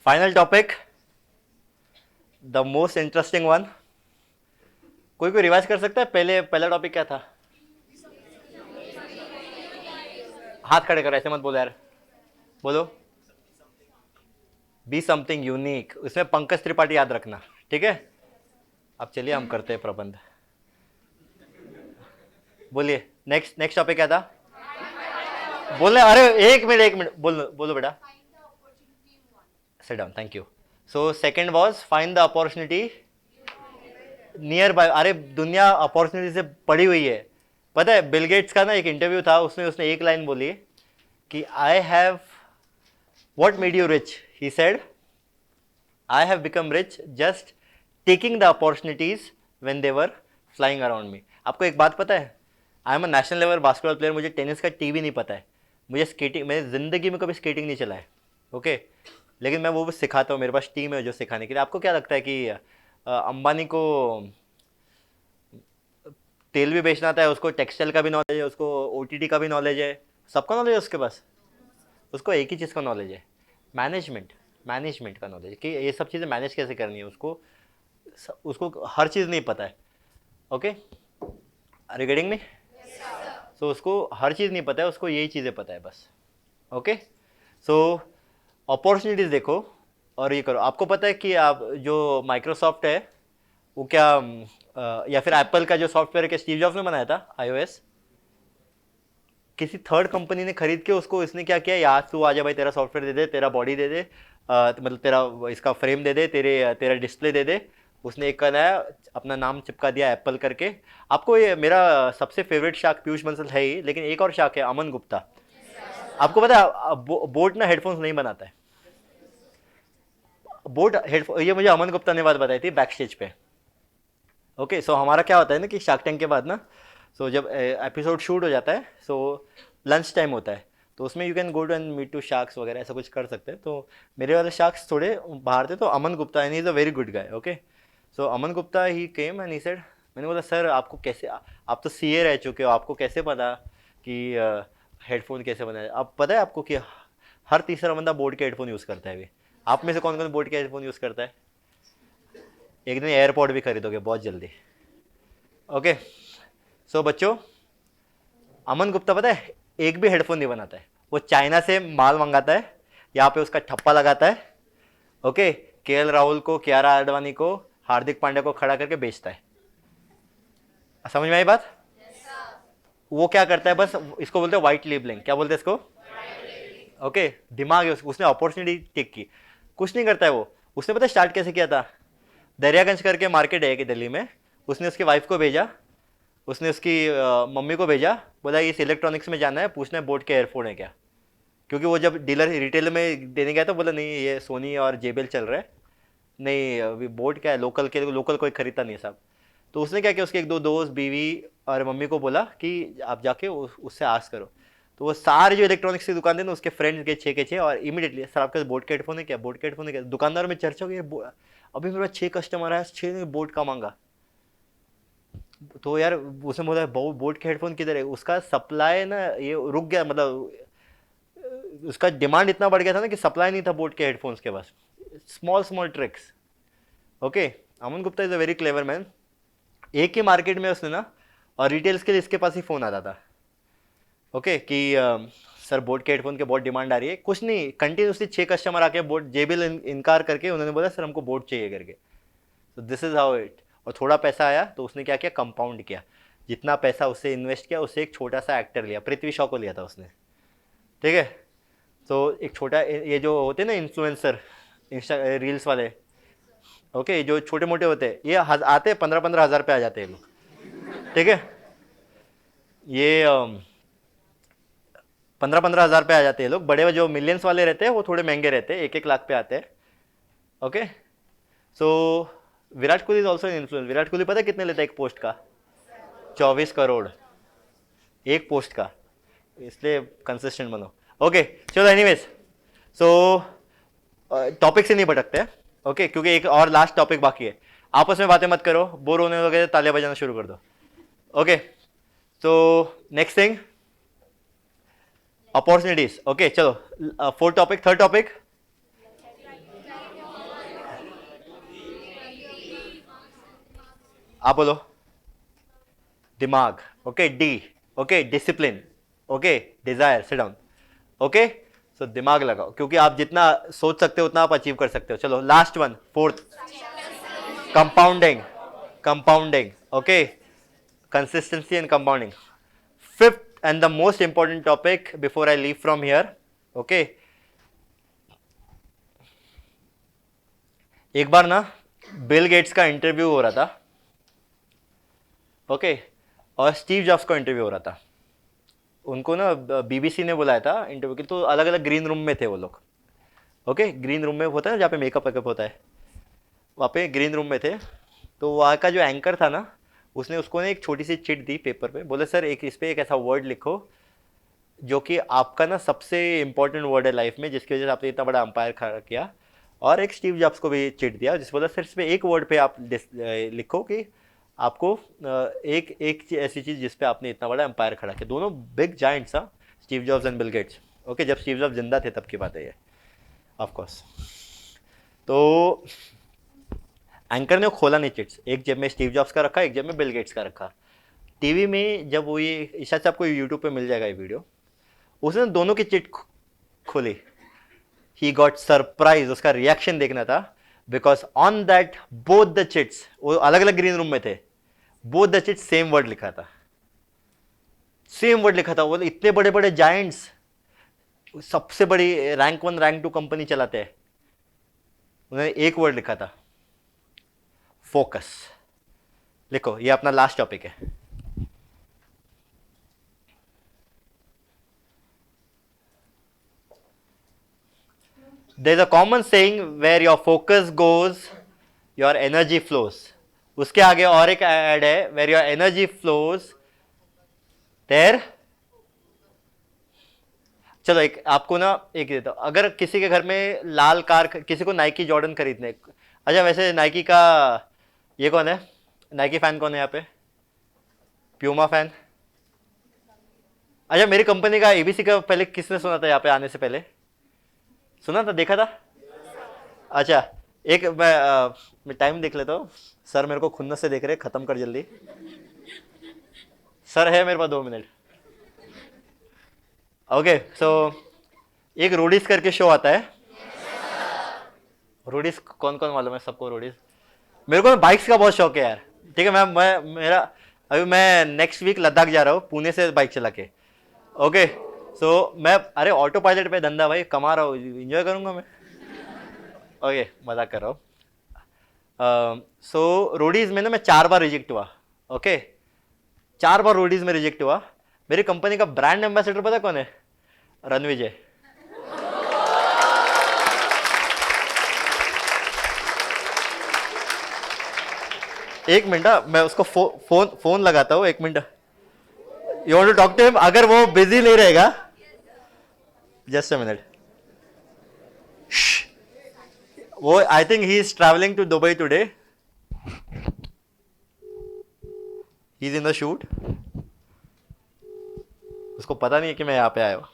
Final topic, the most interesting one. कोई रिवाइज कर सकता है? पहला टॉपिक क्या था? हाथ खड़े करो, ऐसे मत बोलो यार. बोलो. Be something unique. उसमें पंकज त्रिपाठी याद रखना, ठीक है? अब चलिए हम करते हैं प्रबंध. बोलिए. नेक्स्ट टॉपिक क्या था? बोले. अरे एक मिनट बोलो बेटा. Sit down, thank you. So second was find the opportunity near by. अरे दुनिया अपॉर्चुनिटी से पड़ी हुई है. पता है बिल गेट्स का ना एक इंटरव्यू था, उसने एक लाइन बोली कि I have what made you rich. He said I have become rich just taking the opportunities when they were flying around me. आपको एक बात पता है, I am a national level basketball player. मुझे टेनिस का T भी नहीं पता है. मुझे स्केटिंग, मैंने ज़िंदगी में कभी स्केटिंग नहीं चला है. ओके, लेकिन मैं वो भी सिखाता हूँ. मेरे पास टीम है जो सिखाने के लिए. आपको क्या लगता है कि अंबानी को तेल भी बेचना आता है, उसको टेक्सटाइल का भी नॉलेज है, उसको ओटीटी का भी नॉलेज है, सबका नॉलेज है उसके पास. उसको एक ही चीज़ का नॉलेज है, मैनेजमेंट का नॉलेज, कि ये सब चीज़ें मैनेज कैसे करनी है. उसको हर चीज़ नहीं पता है. Okay, are you getting me? So उसको हर चीज़ नहीं पता है, उसको यही चीज़ें पता है बस. ओके, सो अपॉर्चुनिटीज़ देखो और ये करो. आपको पता है कि आप जो माइक्रोसॉफ्ट है वो क्या या फिर एप्पल का जो सॉफ्टवेयर है, स्टीव जॉब्स ने बनाया था iOS, किसी थर्ड कंपनी ने खरीद के उसको इसने क्या किया, यार तू आजा भाई, तेरा सॉफ्टवेयर दे दे, तेरा बॉडी दे दे, मतलब तेरा इसका फ्रेम दे दे, तेरा डिस्प्ले दे दे. उसने एक बनाया, अपना नाम चिपका दिया एप्पल करके. आपको ये मेरा सबसे फेवरेट शार्क पीयूष बंसल है ही, लेकिन एक और शार्क है अमन गुप्ता. आपको पता है बोट ना हेडफोन्स नहीं बनाता है. बोट हेडफोन, ये मुझे अमन गुप्ता ने बात बताई थी बैक स्टेज पे. ओके, सो हमारा क्या होता है ना कि शार्क टैंक के बाद ना, सो जब एपिसोड शूट हो जाता है, सो लंच टाइम होता है, तो उसमें you can go to and meet two sharks वगैरह, ऐसा कुछ कर सकते हैं. तो मेरे वाले शार्क्स थोड़े बाहर थे, तो Aman Gupta and he is a very good guy. Okay, so Aman Gupta he came and he said, मैंने बोला सर आपको कैसे, आप तो सीए रह चुके हो, आपको कैसे पता कि हेडफोन कैसे बनाए. अब पता है आपको कि हर तीसरा बंदा बोट के हेडफोन यूज़ करता है. अभी आप में से कौन कौन बोट के हेडफोन यूज़ करता है? एक दिन एयरपॉड भी खरीदोगे बहुत जल्दी. ओके, सो बच्चों, अमन गुप्ता पता है एक भी हेडफोन नहीं बनाता है. वो चाइना से माल मंगाता है, यहाँ पे उसका ठप्पा लगाता है. ओके, केएल राहुल को, कियारा आडवाणी को, हार्दिक पांड्या को खड़ा करके बेचता है. समझ में आई बात? वो क्या करता है, बस इसको बोलते हैं व्हाइट लेबलिंग. क्या बोलते हैं इसको? ओके, दिमाग है उसने अपॉर्चुनिटी टेक की. कुछ नहीं करता है वो. उसने पता है स्टार्ट कैसे किया था? दरियागंज करके मार्केट है कि दिल्ली में, उसने उसकी वाइफ को भेजा, उसने उसकी मम्मी को भेजा, बोला इस इलेक्ट्रॉनिक्स में जाना है, पूछना है बोट के एयरफोन है क्या. क्योंकि वो जब डीलर रिटेल में देने गया तो बोला नहीं ये सोनी और जेबीएल चल रहा है, नहीं अभी बोट क्या है, लोकल कोई खरीदता नहीं साहब. तो उसने क्या किया, उसके एक दो दोस्त, बीवी और मम्मी को बोला कि आप जाके उससे आस्क करो. तो वो सारे जो इलेक्ट्रॉनिक्स की दुकान थे ना, उसके फ्रेंड्स के 6 के 6, और इमीडिएटली सर आपके पास बोट के हेडफोन है क्या, बोट के हेडफोन है क्या. दुकानदार में चर्चा हो गई, अभी मेरे पास 6 कस्टमर आया, 6 ने बोट का मांगा. तो यार उसने बोला बोट के हेडफोन किधर है, उसका सप्लाई ना ये रुक गया, मतलब उसका डिमांड इतना बढ़ गया था ना कि सप्लाई नहीं था बोट के हेडफोन्स के पास. Small tricks. Okay, Aman Gupta is a very clever man. एक ही मार्केट में उसने ना, और रिटेल्स के लिए इसके पास ही फ़ोन आता था. ओके, कि सर बोट के हेडफोन के बहुत डिमांड आ रही है. कुछ नहीं, कंटिन्यूसली 6 कस्टमर आके बोट जेबीएल इनकार करके उन्होंने बोला सर हमको बोट चाहिए करके. तो दिस इज़ हाउ इट. और थोड़ा पैसा आया तो उसने क्या किया, कंपाउंड किया. जितना पैसा उससे इन्वेस्ट किया, उससे एक छोटा सा एक्टर लिया, पृथ्वी शॉ को लिया था उसने. ठीक है, तो एक छोटा, ये जो होते हैं ना इन्फ्लुएंसर, इंस्टा रील्स वाले, ओके, जो छोटे मोटे होते हैं, ये आते 15-15 हज़ार पे आ जाते हैं लोग. ठीक है, ये 15-15 हज़ार पे आ जाते हैं लोग। बड़े जो मिलियंस वाले रहते हैं वो थोड़े महंगे रहते हैं, 1-1 लाख पे आते हैं। Okay, so Virat Kohli is also influence. Virat Kohli पता है कितने लेता है एक पोस्ट का? 24 करोड़ एक पोस्ट का, इसलिए कंसिस्टेंट बनो। ओके चलो, एनीवेज, सो टॉपिक से नहीं भटकते हैं, ओके, क्योंकि एक और लास्ट टॉपिक बाकी है। आपस में बातें मत करो, बोर होने लगे तो तालियां बजाना शुरू कर दो। ओके, तो नेक्स्ट थिंग, अपॉर्चुनिटीज। ओके चलो, फोर्थ टॉपिक, थर्ड टॉपिक, आप बोलो। दिमाग, okay, D, okay, discipline, okay, desire, sit down. Okay, so दिमाग लगाओ, क्योंकि आप जितना सोच सकते हो उतना आप अचीव कर सकते हो। चलो last one, fourth, compounding, compounding, okay, consistency and compounding. Fifth and the most important topic before I leave from here, okay, एक बार ना बिल गेट्स का इंटरव्यू हो रहा था, ओके, और स्टीव जॉब्स का इंटरव्यू हो रहा था। उनको ना बीबीसी ने बुलाया था इंटरव्यू के, तो अलग अलग ग्रीन रूम में थे वो लोग। ओके, ग्रीन रूम में होता है जहाँ पे मेकअप वेकअप होता है, वहाँ पे ग्रीन रूम में थे। तो वहाँ का जो एंकर था ना, उसने उसको ना एक छोटी सी चिट दी पेपर पे, बोले सर एक इस पर एक ऐसा वर्ड लिखो जो कि आपका ना सबसे इंपॉर्टेंट वर्ड है लाइफ में, जिसकी वजह से आपने इतना बड़ा अंपायर खड़ा किया। और एक स्टीव जॉब्स को भी चिट दिया, जिस बोला सर इस पर एक वर्ड पे आप लिखो कि आपको एक ऐसी चीज़ जिस पे आपने इतना बड़ा एम्पायर खड़ा किया। दोनों बिग जाइंट्स, हाँ, Steve jobs and Bill Gates. Okay, जब स्टीव जॉब्स जिंदा थे तब की बात है ये, ऑफ कोर्स। तो एंकर ने खोला नहीं चिट्स, एक जेब में स्टीव जॉब्स का रखा, एक जेब में बिल गेट्स का रखा। टीवी में जब वो ये, शायद से आपको यूट्यूब पे मिल जाएगा ये वीडियो, उसने दोनों की चिट खोली। ही गॉट सरप्राइज, उसका रिएक्शन देखना था, because on that both the chits, वो अलग अलग ग्रीन रूम में थे, both the chits same word लिखा था, सेम वर्ड लिखा था। वो इतने बड़े बड़े जायंट्स, सबसे बड़ी रैंक 1 रैंक 2 कंपनी चलाते हैं, उन्होंने एक वर्ड लिखा था, फोकस। लिखो, ये अपना लास्ट टॉपिक है। There is a common saying where your focus goes, your energy flows. उसके आगे और एक ऐड है, where your energy flows, there. चलो एक आपको ना एक देता हूं, अगर किसी के घर में लाल कार, किसी को नाइकी जॉर्डन खरीदने, अच्छा वैसे नाइकी का ये कौन है, नाइकी फैन कौन है यहाँ पे, प्यूमा फैन? अच्छा, मेरी कंपनी का एबीसी का पहले किसने सुना था यहाँ पे आने से पहले? सुना था, देखा था? अच्छा, एक मैं टाइम देख लेता हूँ। सर मेरे को खुन्नस से देख रहे, खत्म कर जल्दी। सर है मेरे पास 2 मिनट। ओके, सो एक रोडीज करके शो आता है। रोडीज कौन कौन मालूम है सबको? रोडीज मेरे को बाइक्स का बहुत शौक है यार। ठीक है, मैं अभी मैं नेक्स्ट वीक लद्दाख जा रहा हूँ पुणे से बाइक चला के। ओके, सो मैं, अरे ऑटो पायलट पे धंधा भाई, कमा रहा हूँ, इंजॉय करूंगा मैं। ओके, मजाक कर रहा हूँ। सो रोडीज में ना मैं 4 बार रिजेक्ट हुआ। ओके, 4 बार रोडीज में रिजेक्ट हुआ। मेरी कंपनी का ब्रांड एम्बेसडर पता कौन है? रणविजय। एक मिनट, मैं उसको फोन लगाता हूँ, 1 minute. You want to talk to him? अगर वो बिजी नहीं रहेगा, जस्ट अ मिनट। वो I think he is travelling to Dubai today, he is in the shoot. उसको पता नहीं है कि मैं यहाँ पे आया हूँ।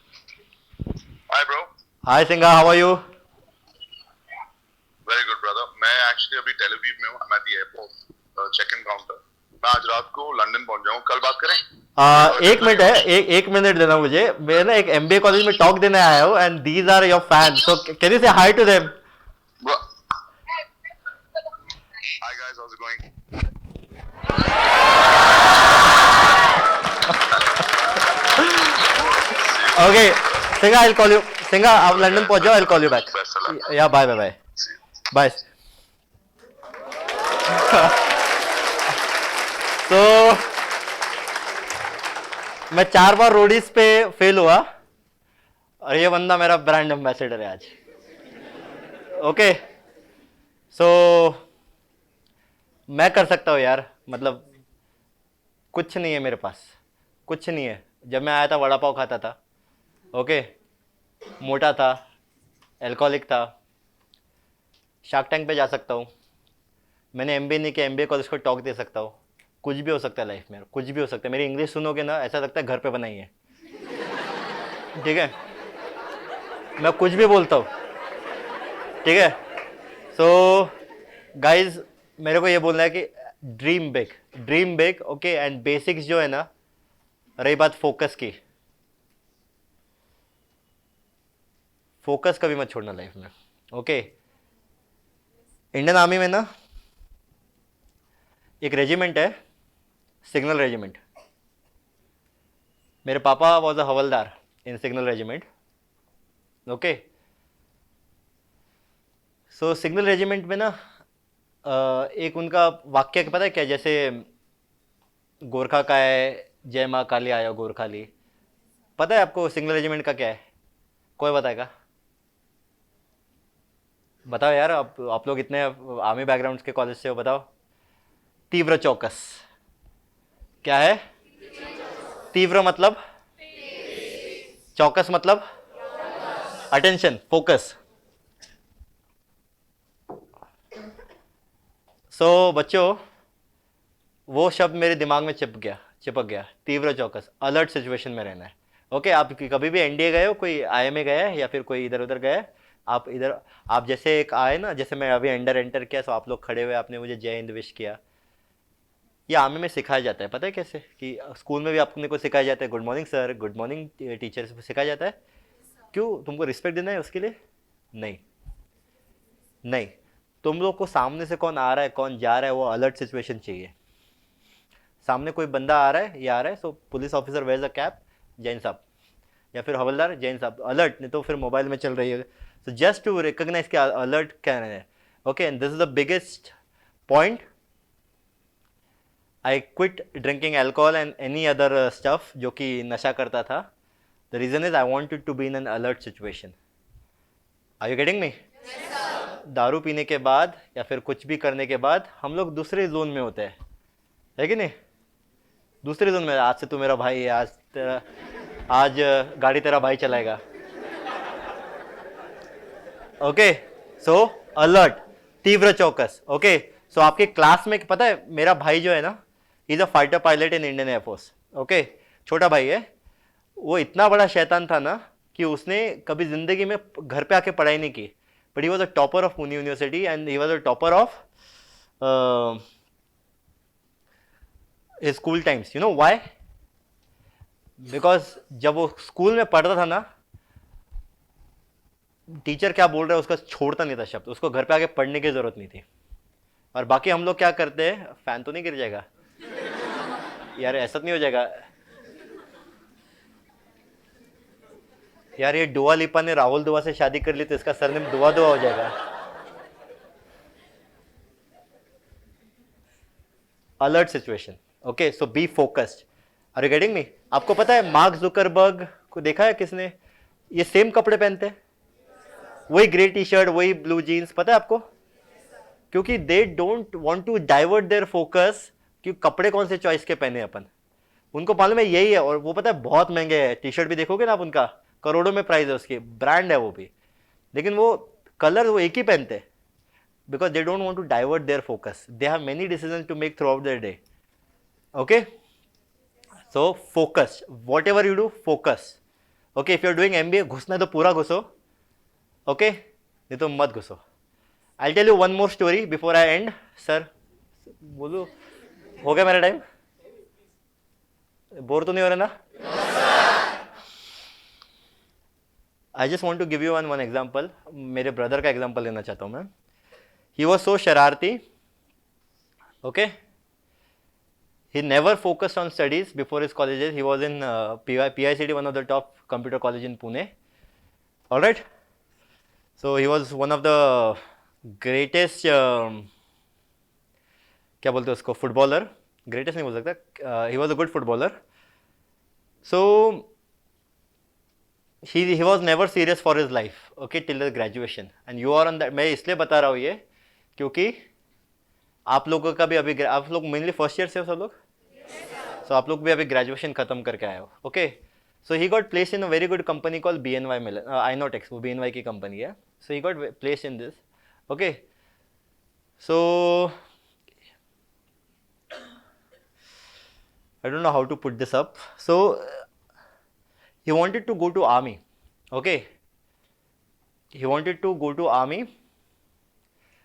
हाय bro. Hi Singga, how are you? Very good brother. मैं एक्चुअली अभी टेल अवीव में हूँ, I am at the airport check in counter. मैं आज रात को लंदन पहुंच जाऊँ, कल बात करें? 1 मिनट है, एक मिनट देना मुझे। मैं ना एक एमबीए कॉलेज में टॉक देने आया हूँ, and these are your fans, so can you say hi to them? Hi guys, how is it going? Okay Singga, I will call you. सिंगा, आप लंदन पहुंच जाओ, I will call you back. या bye bye bye bye. तो मैं 4 बार Roadies पे fail हुआ और ये बंदा मेरा ब्रांड एम्बेसडर है आज. ओके सो मैं कर सकता हूँ यार, मतलब कुछ नहीं है मेरे पास, कुछ नहीं है. जब मैं आया था वड़ा पाव खाता था. ओके मोटा था, एल्कोहलिक था. शार्क टैंक पे जा सकता हूँ. मैंने एमबीए नहीं किया, एमबीए कॉलेज को टॉक दे सकता हूँ. कुछ भी हो सकता है लाइफ में, कुछ भी हो सकता है. मेरी इंग्लिश सुनोगे ना ऐसा लगता है घर पे बनाई है. ठीक है, मैं कुछ भी बोलता हूँ. ठीक है सो गाइज मेरे को ये बोलना है कि dream big. Okay and basics जो है ना, रही बात फोकस की, फोकस कभी मत छोड़ना लाइफ में. ओके इंडियन आर्मी में ना एक रेजिमेंट है, सिग्नल रेजिमेंट. मेरे पापा was a havildar in signal regiment. Okay so signal regiment में ना एक उनका वाक्य पता है क्या, जैसे गोरखा का है जय माँ काली आयो गोरखाली. पता है आपको सिग्नल रेजिमेंट का क्या है? कोई बताएगा? बताओ यार, आप लोग इतने आर्मी बैकग्राउंड के कॉलेज से हो, बताओ. तीव्र चौकस. क्या है? तीव्र मतलब, चौकस मतलब अटेंशन, फोकस. सो बच्चों वो शब्द मेरे दिमाग में चिपक गया. तीव्र चौकस, अलर्ट सिचुएशन में रहना है. ओके आप कभी भी एनडीए गए हो, कोई आईएमए गया है या फिर कोई इधर उधर गया है? आप जैसे एक आए ना, जैसे मैं अभी एंटर किया, तो आप लोग खड़े हुए, आपने मुझे जय हिंद विश किया. ये आर्मी में सिखाया जाता है, पता है कैसे? कि स्कूल में भी आपने को सिखाया जाता है good morning sir, good morning teacher, सिखाया जाता है. क्यों? तुमको रिस्पेक्ट देना है उसके लिए? नहीं, तुम लोग को सामने से कौन आ रहा है कौन जा रहा है वो अलर्ट सिचुएशन चाहिए. सामने कोई बंदा आ रहा है, ये आ रहा है, so police officer wears a cap, Jain साहब, या फिर हवलदार जैन साहब, अलर्ट. नहीं तो फिर मोबाइल में चल रही है. सो जस्ट टू रिकॉग्नाइज के अलर्ट क्या है. Okay and this is the biggest point. I quit drinking alcohol and any other stuff जो कि नशा करता था. The reason is I wanted to be in an alert situation. Are you getting me? दारू पीने के बाद या फिर कुछ भी करने के बाद हम लोग दूसरे जोन में होते हैं, है कि नहीं? दूसरे जोन में. आज से तू मेरा भाई है, आज गाड़ी तेरा भाई चलाएगा. ओके सो अलर्ट, तीव्र चौकस. ओके सो आपके क्लास में पता है मेरा भाई जो है ना, is a fighter pilot in Indian air force. Okay छोटा भाई है. वो इतना बड़ा शैतान था ना कि उसने कभी जिंदगी में घर पे आके पढ़ाई नहीं की. But he was a topper of Pune university and he was a topper of school times. You know why? Because जब वो स्कूल में पढ़ता था ना, टीचर क्या बोल रहा है उसका छोड़ता नहीं था शब्द. उसको घर पे आके पढ़ने की जरूरत नहीं थी. और बाकी हम लोग क्या करते हैं, फैन तो नहीं गिर जाएगा यार, ऐसा नहीं हो जाएगा यार. ये दुआ लिपा ने राहुल दुआ से शादी कर ली तो इसका सरनेम दुआ हो जाएगा. Alert situation. Okay so be focused. Are you getting me? आपको पता है मार्क जुकरबर्ग को देखा है किसने? ये सेम कपड़े पहनते हैं, वही ग्रे टी शर्ट, वही ब्लू जीन्स. पता है आपको? क्योंकि they don't want to divert their focus कि कपड़े कौन से चॉइस के पहने अपन. उनको मालूम है यही है. और वो पता है बहुत महंगे है. टी शर्ट भी देखोगे ना आप, उनका करोड़ों में प्राइस है, उसकी ब्रांड है वो भी. लेकिन वो कलर वो एक ही पहनते हैं because they don't want to divert their focus. They have many decision to make throughout their day. Okay so focus, whatever you do focus. Okay if you are doing MBA, घुसना है तो पूरा घुसो. Okay नहीं तो मत घुसो. I tell you one more story before I end. Sir बोलो, हो गया मेरा टाइम? बोर तो नहीं हो रहा ना? I just want to give you one example. मेरे ब्रदर का एग्जाम्पल लेना चाहता हूँ मैं. ही वॉज सो शरारती. Okay he never focused on studies before his colleges. He was in PICT, one of the top computer college in Pune. All right. So he was one of the greatest क्या बोलते हैं उसको, footballer. Greatest नहीं बोल सकता. ही was a good footballer. So he was never serious for his life, okay, till the graduation, and you are on that. मैं इसलिए बता रहा हूँ ये क्योंकि आप लोगों का भी अभी आप लोग मेनली फर्स्ट ईयर से हो सब लोग, so आप लोग भी अभी ग्रेजुएशन खत्म करके आए हो, okay. So he got placed in a very good company called BNY Mellon, Inotex, वो BNY की कंपनी है. So he got placed in this, okay. So I don't know how to put this up. So he wanted to go to army, okay. He wanted to go to army.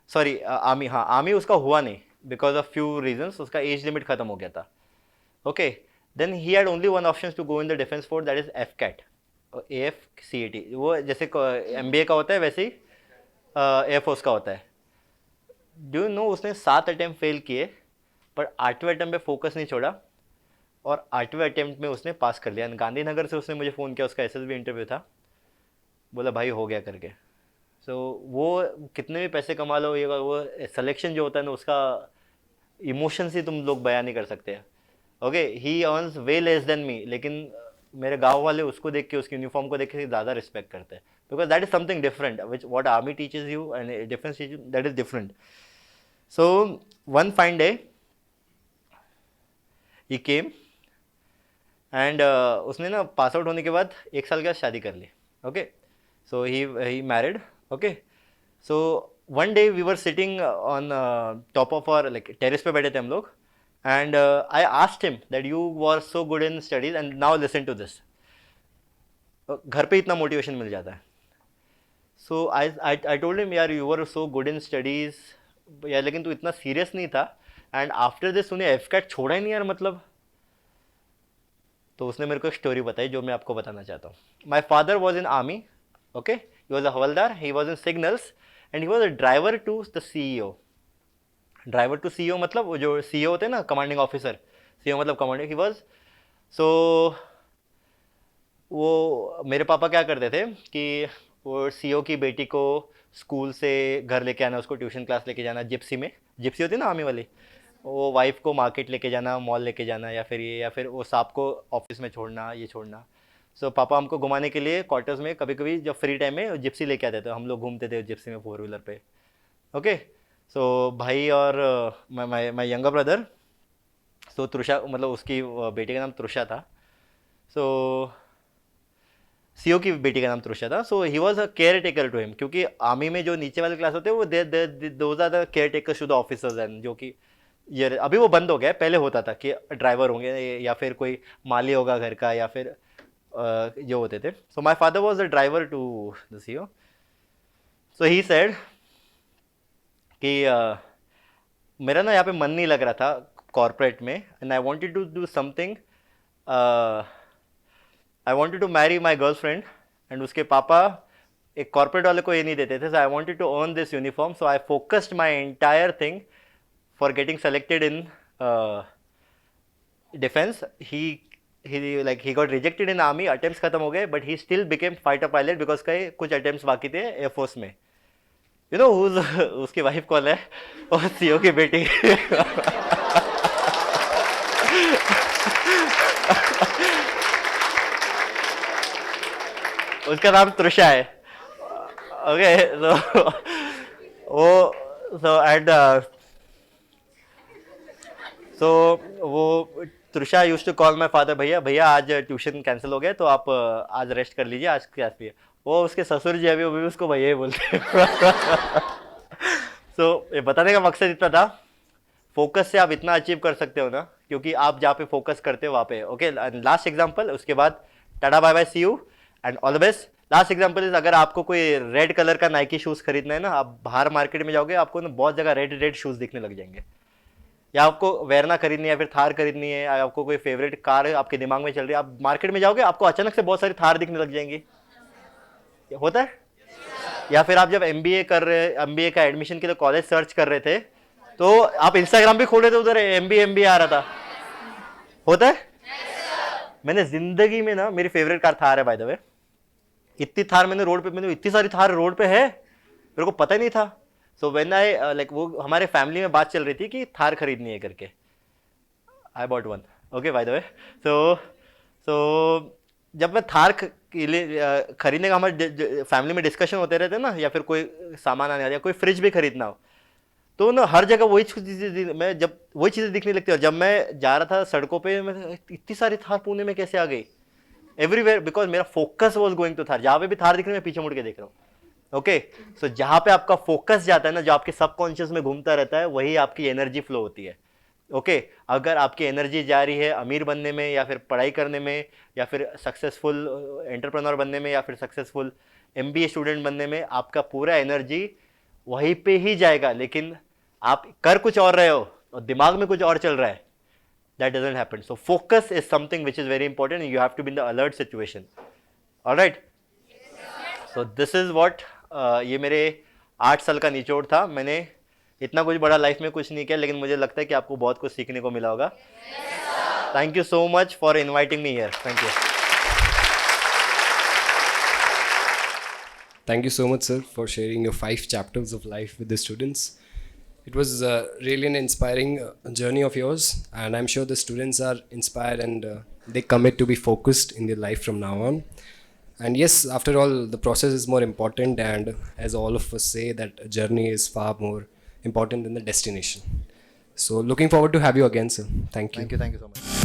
Sorry, army, हाँ army उसका हुआ नहीं because of few reasons. उसका age limit खत्म हो गया था, okay. Then he had only one option to go in the defense force, that is FCAT, AFCAT. वो जैसे MBA का होता है वैसे ही एयर फोर्स का होता है. डू यू नो उसने 7 अटेम्प्ट फेल किए पर 8वें अटेम्प्ट पे फोकस नहीं छोड़ा और 8वें अटेम्प्ट में उसने पास कर लिया. गांधीनगर से उसने मुझे फ़ोन किया, उसका SSB इंटरव्यू था, बोला भाई हो गया करके. सो वो कितने भी पैसे कमा लो, ये वो सिलेक्शन जो होता है ना उसका इमोशन से तुम लोग बयान नहीं कर सकते. ओके, ही अर्न्स वे लेस देन मी, लेकिन मेरे गांव वाले उसको देख के, उसकी यूनिफॉर्म को देख के ज़्यादा रिस्पेक्ट करते हैं, because that is something different which what army teaches you and difference that is different. So one fine day he came and उसने ना पास आउट होने के बाद 1 साल के बाद शादी कर ली. Okay, so he married. Okay, so one day we were sitting on top of our like terrace पे बैठे थे हम लोग, and I asked him that you were so good in studies and now listen to this. घर पे इतना motivation मिल जाता है. So I told him यार you were so good in studies यार, लेकिन तू इतना सीरियस नहीं था and after this तूने FCAT छोड़ा ही नहीं यार मतलब. तो उसने मेरे को एक स्टोरी बताई जो मैं आपको बताना चाहता हूँ. My father was in army, okay, he was a havildar, he was in signals and he was a driver to the CEO. Driver to CEO मतलब वो जो CEO होते हैं ना, कमांडिंग ऑफिसर. CEO मतलब कमांडिंग. ही वॉज सो वो मेरे पापा क्या करते थे कि वो CEO की बेटी को स्कूल से घर लेके आना, उसको ट्यूशन क्लास लेके जाना, जिप्सी में, जिप्सी होती है ना आर्मी वाली, वो वाइफ को मार्केट लेके जाना, मॉल लेके जाना, या फिर ये, या फिर वो सांप को ऑफिस में छोड़ना, ये छोड़ना. सो पापा हमको घुमाने के लिए क्वार्टर्स में कभी कभी जब फ्री टाइम में जिप्सी लेके आते थे, हम लोग घूमते थे जिप्सी में 4 व्हीलर पे. ओके, सो भाई और माई यंगर ब्रदर, सो तृषा, मतलब उसकी बेटी का नाम तृषा था. सो CEO की बेटी का नाम तृषा था. So he was a caretaker to him, क्योंकि आर्मी में जो नीचे वाले क्लास होते हैं वो those are the caretakers to the officers and, जो कि ये अभी वो बंद हो गया है. पहले होता था कि ड्राइवर होंगे या फिर कोई माली होगा घर का, या फिर जो होते थे. So my father was the driver to the CEO. So he said कि मेरा ना यहाँ पे मन नहीं लग रहा था कॉर्पोरेट में, and I wanted to do something, I wanted to marry my girlfriend. And उसके पापा एक कॉर्पोरेट वाले को ये नहीं देते थे. So I wanted to earn this uniform. So I focused my entire thing for getting selected in defence. He got rejected in army, attempts खत्म हो गए, but he still became fighter pilot because का कुछ attempts बाकी थे air force में. You know उसकी wife कौन है? और CEO की बेटी. उसका नाम तृषा है. ओके, सो वो एंड सो वो Trisha used to call my father, भैया आज ट्यूशन कैंसिल हो गया तो आप आज रेस्ट कर लीजिए, आज क्लास भी है. वो उसके ससुर जी अभी वो भी उसको भैया ही बोलते हैं. सो ये बताने का मकसद इतना था, फोकस से आप इतना अचीव कर सकते हो ना, क्योंकि आप जहाँ पे फोकस करते हो वहाँ पे. ओके, लास्ट एग्जांपल, उसके बाद tata bye bye, see you and all the best. Last example is, अगर आपको कोई रेड कलर का नाइकी शूज़ खरीदना है ना, आप बाहर मार्केट में जाओगे, आपको ना बहुत जगह रेड शूज़ दिखने लग जाएंगे. या आपको वेरना खरीदनी है, या फिर थार खरीदनी है, या आपको कोई फेवरेट कार आपके दिमाग में चल रही है, आप मार्केट में जाओगे, आपको अचानक से बहुत सारी थार दिखने लग जाएंगी. होता है? या फिर आप जब MBA कर रहे, MBA का एडमिशन के लिए कॉलेज सर्च कर रहे थे, तो आप इंस्टाग्राम भी खोल रहे थे, उधर MBA आ रहा था. होता है? मैंने जिंदगी में ना, मेरी फेवरेट कार थार है बाय द वे. इतनी थार मैंने रोड पे, मैंने इतनी सारी थार रोड पे है, मेरे को पता ही नहीं था. सो व्हेन आई लाइक, वो हमारे फैमिली में बात चल रही थी कि थार खरीदनी है करके. I bought one. Okay, by the way. जब मैं थार खरीदने का हमारे फैमिली में डिस्कशन होते रहते ना, या फिर कोई सामान आने वाला या कोई फ्रिज भी खरीदना हो, तो ना हर जगह वही चीज़ें मैं जब वही चीज़ें दिखने लगती है। और जब मैं जा रहा था सड़कों पे, मैं इतनी सारी थार पुणे में कैसे आ गई, एवरीवेयर, बिकॉज मेरा focus was going to Thar. जहाँ पे भी थार दिख रही है मैं पीछे मुड़ के देख रहा हूँ। ओके, सो जहाँ पे आपका फोकस जाता है ना, जो आपके सबकॉन्शियस में घूमता रहता है, वही आपकी एनर्जी फ्लो होती है। ओके, अगर आपकी एनर्जी जा रही है अमीर बनने में, या फिर पढ़ाई करने में, या फिर सक्सेसफुल एंटरप्रेन्योर बनने में, या फिर सक्सेसफुल MBA स्टूडेंट बनने में, आपका पूरा एनर्जी वहीं पे ही जाएगा। लेकिन आप कर कुछ और रहे हो और दिमाग में कुछ और चल रहा है, that doesn't happen. So focus is something which is very important, and you have to be in the alert situation. All right? So this is what ये मेरे 8 साल का निचोड़ था। मैंने इतना कुछ बड़ा लाइफ में कुछ नहीं किया, लेकिन मुझे लगता है कि आपको बहुत कुछ सीखने को मिला होगा। Thank you so much for inviting me here. Thank you. Thank you so much, sir, for sharing your 5 chapters of life with the students. It was really an inspiring journey of yours, and I'm sure the students are inspired and they commit to be focused in their life from now on. And yes, after all, the process is more important, and as all of us say, that a journey is far more important than the destination. So looking forward to have you again, sir. Thank you. Thank you so much.